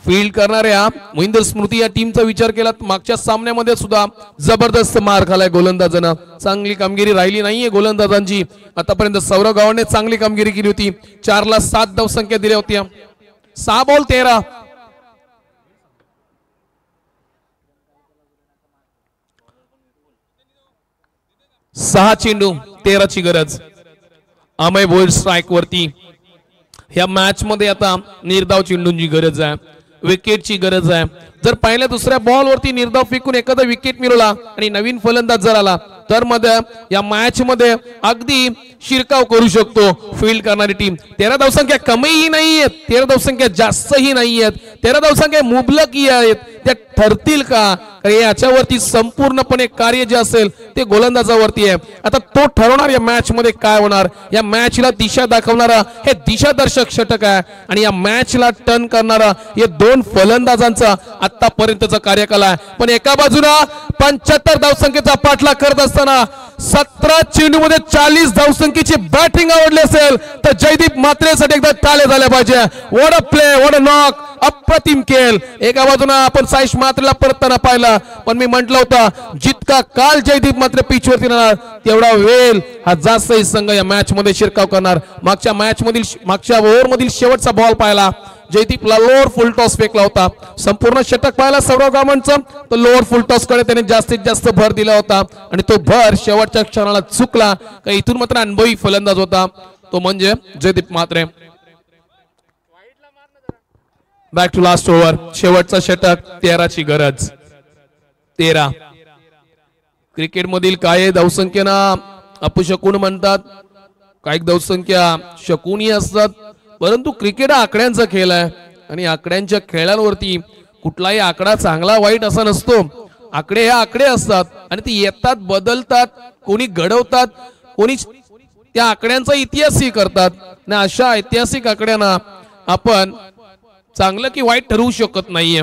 S3: फील्ड करणाऱ्या मोहिंदर स्मृती या टीमचा विचार केला, मागच्या सामन्यामध्ये सुद्धा जबरदस्त मार खालाय गोलंदाजांना. चांगली कामगिरी राहिली नाहीये गोलंदाजांची आतापर्यंत. सौरव गावाने चांगली कामगिरी केली होती, 4 ला 7 धावसंख्या दिल्या होत्या. 6 बॉल 13. सहा चेंडू 13 ची गरज. अमय भोईर स्ट्राईक वरती. ह्या मॅच मध्ये आता निर्धाव चेंडूंची गरज आहे, विकेटची गरज आहे. जर पहिल्या दुसऱ्या बॉल वरती निर्धाव फेकून एखादा विकेट मिळवला आणि नवीन फलंदाज जर आला तर मध्ये या मॅच मध्ये अगदी शिरकाव करू शकतो फील्ड करणारी टीम. 13 धावसंख्या कमीही नाहीयेत, 13 धावसंख्या जास्तही नाहीयेत, 13 धावसंख्या मुबलकही आहेत. त्या ठरतील का? याच्यावरती संपूर्णपणे कार्य जे असेल ते गोलंदाजावरती आहे. आता तो ठरवणार या मॅच मध्ये काय होणार. या मॅचला दिशा दाखवणारा हे दिशादर्शक षटक आहे आणि या मॅचला टर्न करणारा हे दोन फलंदाजांचा आतापर्यंतचा कार्यकाल आहे. पण एका बाजूला 75 धावसंख्येचा पाठलाग करत असताना 17 चेंडूमध्ये 40 धावसंख्येची बॅटिंग आवडली असेल तर जयदीप मात्रेसाठी एकदा टाळ्या झाल्या पाहिजे. What a play, what a knock, अप्रतिम खेळ. एका बाजूला आपण साईश मात्रेला परतताना पाहिला, पण मी म्हटलं होतं जितका काल जयदीप मात्रे पिचवरती राहणार तेवढा वेळ हा जास्तही संघ या मॅच मध्ये शिरकाव करणार. मागच्या ओव्हर मधील शेवटचा बॉल पाहिला, जयदीपला लोअर फुल टॉस फेकला होता. संपूर्ण षटक पाहिला सौरव गावणचं, तर लोअर फुल टॉस कडे त्याने जास्तीत जास्त भर दिला होता आणि तो भर शेवटच्या क्षणाला चुकला. का इथून मात्र अनुभवी फलंदाज होता तो म्हणजे जयदीप मात्रे. बॅक टू लास्ट ओव्हर, शेवटचा षटक, 13 ची गरज. 13 क्रिकेट मधील काही धावसंख्येना अपशकुन म्हणतात, काही धावसंख्या शकुनी असतात, परंतु क्रिकेट हा आकड्यांचा खेळ आहे आणि आकड्यांच्या खेळांवरती कुठलाही आकडा चांगला वाईट असा नसतो. आकडे हे आकडे असतात आणि ते येतात, बदलतात, कोणी घडवतात, कोणी त्या आकड्यांचा इतिहासही करतात. आणि अशा ऐतिहासिक आकड्यांना आपण चांगलं की वाईट ठरवू शकत नाहीये.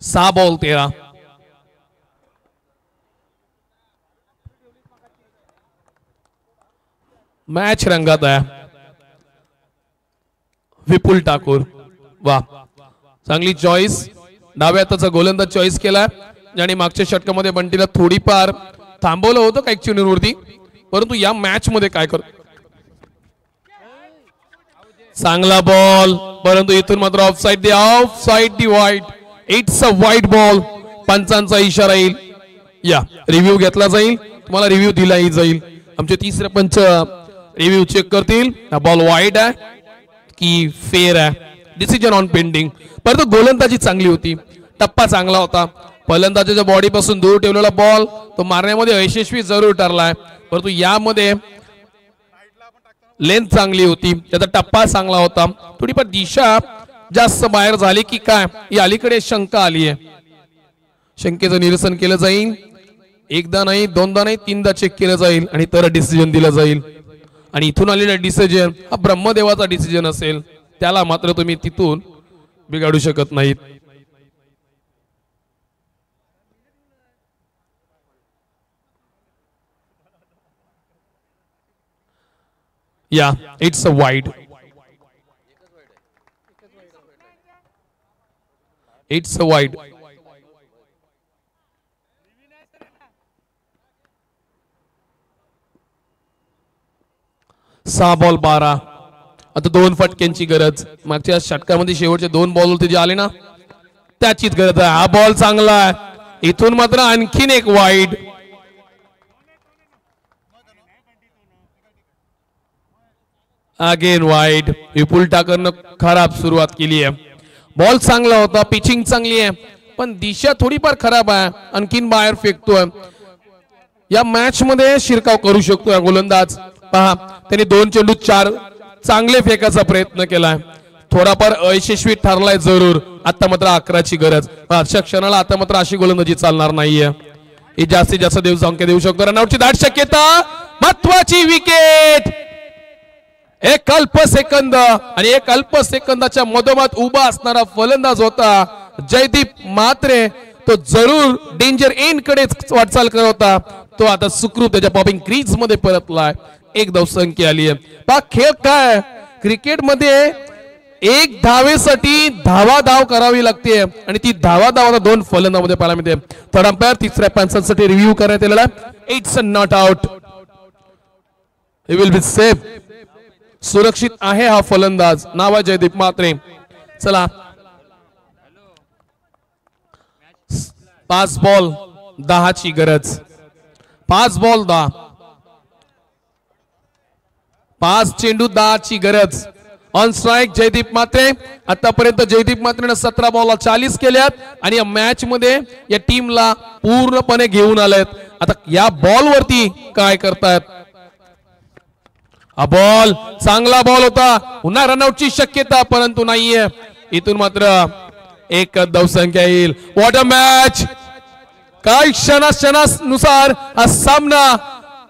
S3: 6 बॉल 13. मॅच रंगात आहे. विपुल ठाकूर, वा चांगली चॉईस. डाव्या हाताचा गोलंदाज चॉईस केला, ज्याने मागच्या षटकामध्ये बंटीला थोडीफार थांबवलं होतं काही चेंडूंवरती, परंतु या मॅच मध्ये काय करतो. चांगला बॉल, परंतु इथून मात्र offside the wide. It's a wide ball. पंचांचा इशारा येईल, या रिव्ह्यू घेतला जाईल, तुम्हाला रिव्ह्यू दिलाही जाईल. आमचे तिसरे पंच रिव्ह्यू चेक करतील हा बॉल वाईड आहे की फेअर आहे. Decision on pending. परंतु गोलंदाजी चांगली होती, टप्पा चांगला होता. फलंदाजाच्या बॉडी पासून दूर ठेवलेला बॉल तो मारण्यामध्ये यशस्वी जरूर ठरलाय, परंतु यामध्ये लेंथ चांगली होती, त्याचा टप्पा चांगला होता. थोडीफार दिशा जास्त बाहेर झाली की काय या अलीकडे शंका आली आहे. शंकेचं निरसन केलं जाईल. एकदा नाही, दोनदा नाही, 3दा चेक केलं जाईल आणि तर डिसिजन दिलं जाईल. आणि इथून आलेला डिसिजन हा ब्रह्मदेवाचा डिसिजन असेल, त्याला मात्र तुम्ही तिथून बिघाडू शकत नाहीत. या it's a wide. It's a wide. सहा बॉल 12. आता 2 फटक्यांची गरज. मागच्या षटकामध्ये शेवटचे 2 बॉल होते जे आले ना, त्याचीच गरज आहे. हा बॉल चांगला आहे, इथून मात्र आणखीन एक वाईड. Again wide. विपुल ठाकरनं खराब सुरुवात केली आहे. बॉल चांगला होता, पिचिंग चांगली आहे, पण दिशा थोडीफार खराब आहे, आणखीन बाहेर फेकतोय. या मॅच मध्ये शिरकाव करू शकतो गोलंदाज. पहा, त्याने 2 चेंडू 4 चांगले फेकायचा प्रयत्न केलाय, थोडाफार अयशस्वी ठरलाय जरूर. आता मात्र 11ची गरज. अशा क्षणाला आता मात्र अशी गोलंदाजी चालणार नाहीये. ही जास्तीत जास्त संख्या देऊ शकतो. रनआउटची दाट शक्यता, महत्वाची विकेट. एक अल्प सेकंद आणि एक अल्प सेकंदाच्या मधोमध उभा असणारा फलंदाज होता जयदीप म्हात्रे. तो जरूर डेंजर एंड कडे वाटचाल करत होता. तो आता सुखरूप त्याच्या पॉपिंग क्रीज मध्ये परतलाय. एक धावसंख्या आली आहे. पहा खेळ काय, क्रिकेटमध्ये एक धावेसाठी धाव करावी लागते आणि ती धावा 2 फलंदाजामध्ये पाहायला मिळते. थर्ड अंपायर तिसऱ्या पंचांसाठी रिव्ह्यू करण्यात आलेला. It's a not out. He will be safe. सुरक्षित आहे हा फलंदाज. नाव आहे जयदीप म्हात्रे. चला 5 बॉल 10ची गरज. 5 बॉल 10, 5 चेंडू 10ची गरज. On strike Jaydeep Mhatre. आतापर्यंत जयदीप म्हात्रेने 17 बॉलला 40 केल्यात आणि या मॅच मध्ये या टीमला पूर्णपणे घेऊन आलेत. आता या बॉल वरती काय करतायत. हा बॉल चांगला बॉल होता. पुन्हा रनआउटची शक्यता परंतु नाहीये. इथून मात्र एक धावसंख्या येईल. What a match. काही क्षणानुसार हा सामना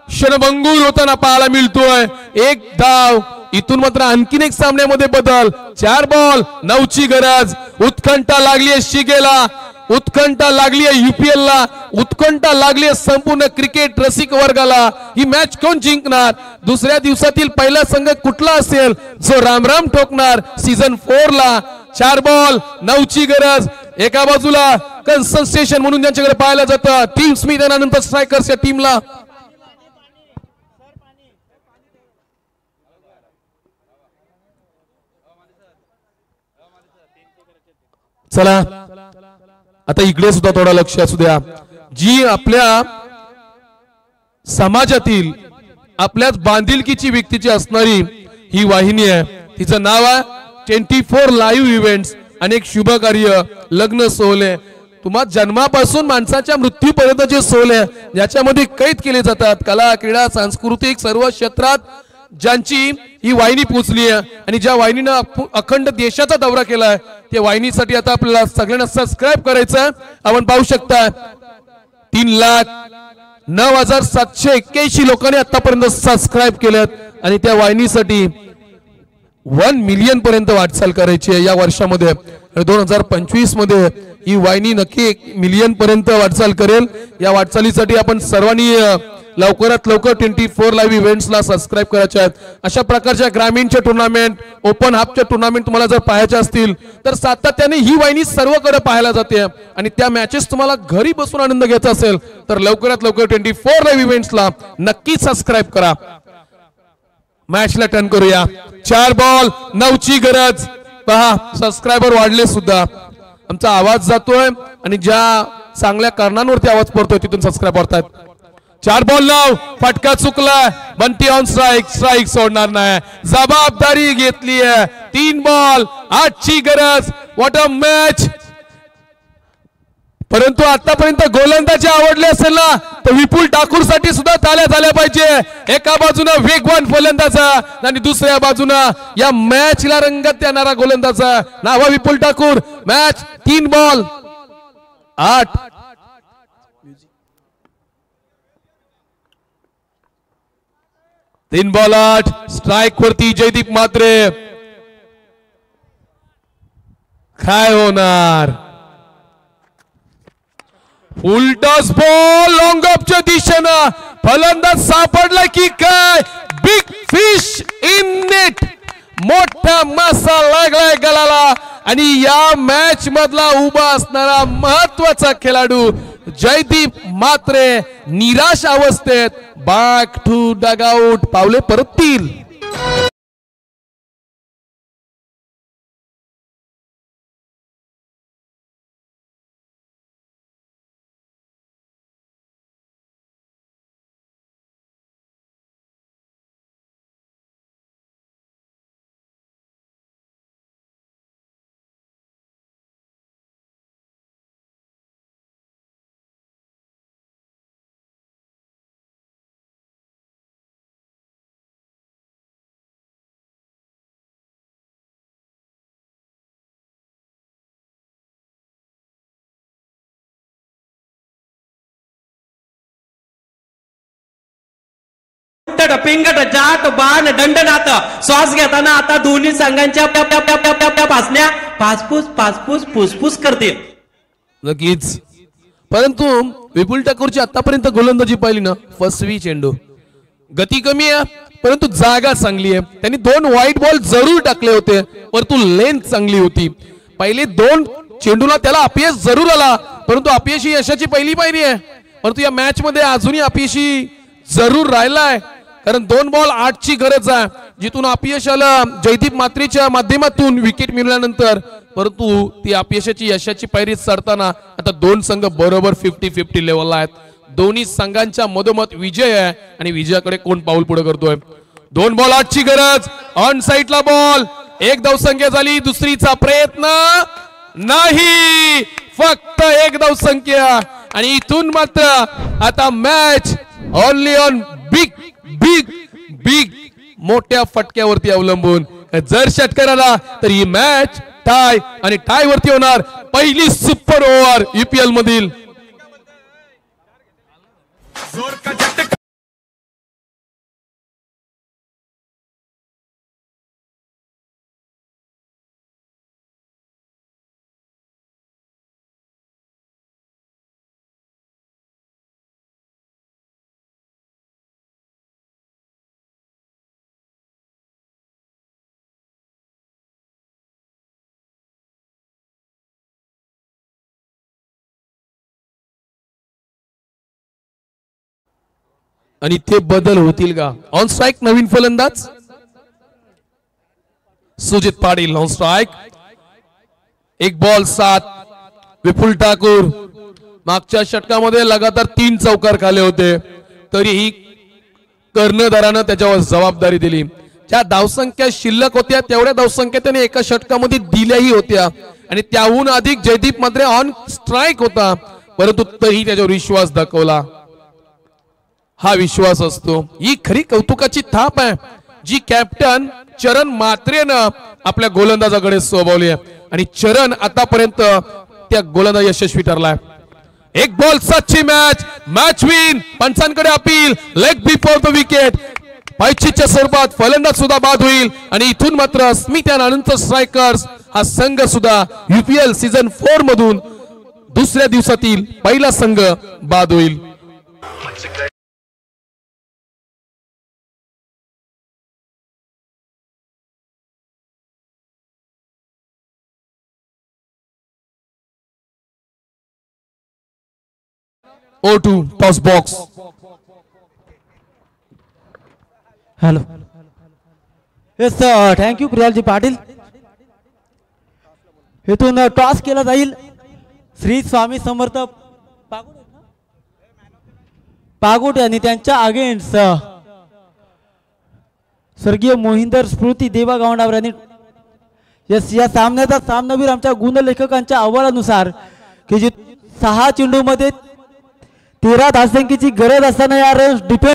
S3: क्षणभंगूर होताना पाहायला मिळतोय. एक धाव. इथून मात्र आणखीन एक सामन्यामध्ये बदल. 4 बॉल 9ची गरज. उत्कंठा लागली आहे शिगेला, उत्कंठा लागली आहे UPL ला, उत्कंठा लागली आहे संपूर्ण क्रिकेट रसिक वर्गाला. ही मॅच कोण जिंकणार. दुसऱ्या दिवसातील पहिला संघ कुठला असेल जो रामराम ठोकणार सीझन 4 ला. 4 बॉल 9ची गरज. एका बाजूला कन्सन्ट्रेशन म्हणून ज्यांच्याकडे पाहायला जातं टीम स्मिथ आणि नंतर स्ट्रायकर्स या टीमला. चला आता इकडे सुद्धा थोडा लक्ष असू द्या. जी आपल्या समाजातील आपल्याच बांधिलकीची व्यक्तीची असणारी ही वाहिनी आहे. तिचं नाव आहे 24 लाईव्ह इव्हेंट्स. अनेक शुभ कार्य, लग्न सोहळे, तुम्हा जन्मापासून माणसाच्या मृत्यूपर्यंतचे सोहळे ज्याच्यामध्ये कैद केले जातात. कला, क्रीडा, सांस्कृतिक सर्व क्षेत्रात ज्यांची ही वाहिनी पोहोचली आहे आणि ज्या वाहिनीनं अखंड देशाचा दौरा केलाय त्या वाहिनीसाठी आता आपल्याला सगळ्यांना सबस्क्राईब करायचं. आपण पाहू शकता 3,09,781 लोकांनी आतापर्यंत सबस्क्राईब केलेत आणि त्या वाहिनीसाठी 1 मिलियन पर्यंत वाटचाल करायची आहे या वर्षामध्ये. 2025 मध्ये ही वाहिनी नक्की 1 मिलियन पर्यंत वाटचाल करेल. या वाटचालीसाठी आपण सर्वांनी लवकरात लवकर 24 लाईव्ह इव्हेंट्सला सबस्क्राईब करायचे आहेत. अशा प्रकारच्या ग्रामीणचे टुर्नामेंट, ओपन हाफचे टुर्नामेंट तुम्हाला जर पाहायचे असतील तर सातत्याने ही वाहिनी सर्वकडे पाहायला जाते आणि त्या मॅचेस तुम्हाला घरी बसून आनंद घ्यायचा असेल तर लवकरात लवकर 24 लाईव्ह इव्हेंट्सला नक्की सबस्क्राईब करा. मॅचला टर्न करूया. 4 बॉल 9ची गरज. पहा सबस्क्रायबर वाढले सुद्धा. आमचा आवाज जातोय आणि ज्या चांगल्या कारणांवरती आवाज पडतोय तिथून सबस्क्राईब वाढतात. 4 बॉल 9. फटका चुकला. Bunty on strike. स्ट्राइक सोडणार नाही. जबाबदारी घेतली आहे. 3 बॉल 8ची गरज. What a match. परंतु आतापर्यंत गोलंदाजी आवडले असेल ना तर विपुल ठाकूर साठी सुद्धा ताल्या झाल्या पाहिजे. एका बाजूने वेगवान फलंदाजा आणि दुसऱ्या बाजूने या मॅचला रंगत देणारा गोलंदाजा नाव Vipul Thakur. Match 3 ball 8. 3 ball 8. Strike वरती जयदीप म्हात्रे. काय होणार. उलटाच बॉल लॉंग ऑफच्या दिशेनं. फलंदाज सापडला की काय. Big fish in net. मोठा मासा लागलाय गलाला आणि या मॅच मधला उभा असणारा महत्वाचा खेळाडू जयदीप म्हात्रे निराश अवस्थेत बॅक टू डगआउट पावले परततील.
S6: पिंगट जाट बाण दंडनाथ. श्वास घेताना आता दोन्ही संघांच्या पासण्या पासपूस फुसफुस करतील.
S3: नक्कीच. परंतु विपुल ठाकूरची आतापर्यंत गोलंदाजी पाहिली ना, फसवी चेंडू, गती कमी आहे परंतु जागा चांगली आहे. त्यांनी 2 व्हाईट बॉल जरूर टाकले होते परंतु लेंथ चांगली होती. पहिले 2 चेंडूला त्याला अपयश जरूर आला परंतु अपयश ही यशाची पहिली पायरी आहे. परंतु या मॅच मध्ये अजूनही अपयशी जरूर राहिलाय कारण 2 बॉल 8ची गरज आहे. जिथून अपयश आलं जयदीप मात्रेच्या माध्यमातून विकेट मिळाल्यानंतर, परंतु ती अपयशाची यशाची पायरी चढताना आता 2 संघ बरोबर 50-50 लेवलला आहेत. दोन्ही संघांच्या मधोमध विजय आहे आणि विजयाकडे कोण पाऊल पुढे करतोय. 2 बॉल 8ची गरज, ऑन साइडला बॉल, 1 धावसंख्या झाली. दुसरीचा प्रयत्न नाही, फक्त 1 धावसंख्या आणि इथून मात्र आता मॅच ओनली ऑन बिग मोठ्या फटक्यावरती अवलंबून. जर षटकार आला तर ही मॅच टाय आणि टाय वरती होणार. पहिली सुपर ओव्हर ईपीएल मधील. आणि ते बदल होतील का? ऑन स्ट्राइक नवीन फलंदाज सुजित पाटील ऑन स्ट्राइक. 1 बॉल 7. विपुल ठाकूर मागच्या षटकामध्ये लगातार 3 चौकार खाले होते तरीही कर्णधारानं त्याच्यावर जबाबदारी दिली. ज्या धावसंख्या शिल्लक होत्या तेवढ्या धावसंख्या त्याने एका षटकामध्ये दिल्याही होत्या आणि त्याहून अधिक जयदीप मात्रे ऑन स्ट्राइक होता परंतु तरीही त्याच्यावर विश्वास दाखवला. हा विश्वास असतो, ही खरी कौतुकाची थाप आहे जी कॅप्टन चरण मात्रेनं आपल्या गोलंदाजाकडे सोबवली आहे आणि चरण आतापर्यंत त्या गोलंदाज यशस्वी ठरलाय. 1 बॉल 7ची मॅच विन. पंचांकडे appeal, leg before the wicket. पैचीच्या स्वरूपात फलंदाज सुद्धा बाद होईल आणि इथून मात्र स्मिथ अँड अनंत स्ट्रायकर्स हा संघ सुद्धा यूपीएल सीझन 4 मधून दुसऱ्या दिवसातील पहिला संघ बाद होईल. O2 toss box.
S2: Hello, yes thank you Priyalji Patil. इथून टॉस केला जाईल. श्री स्वामी समर्थ पागोटे आणि त्यांच्या अगेन्स्ट स्वर्गीय मोहिंदर स्मृती देवा गावंडावर यांनी. यस, या सामन्याचा सामनावीर आमच्या गुणलेखकांच्या अहवालानुसार की जी 6 चेंडूमध्ये 13 धावसंख्येची गरज असताना या रन्स डिफेंड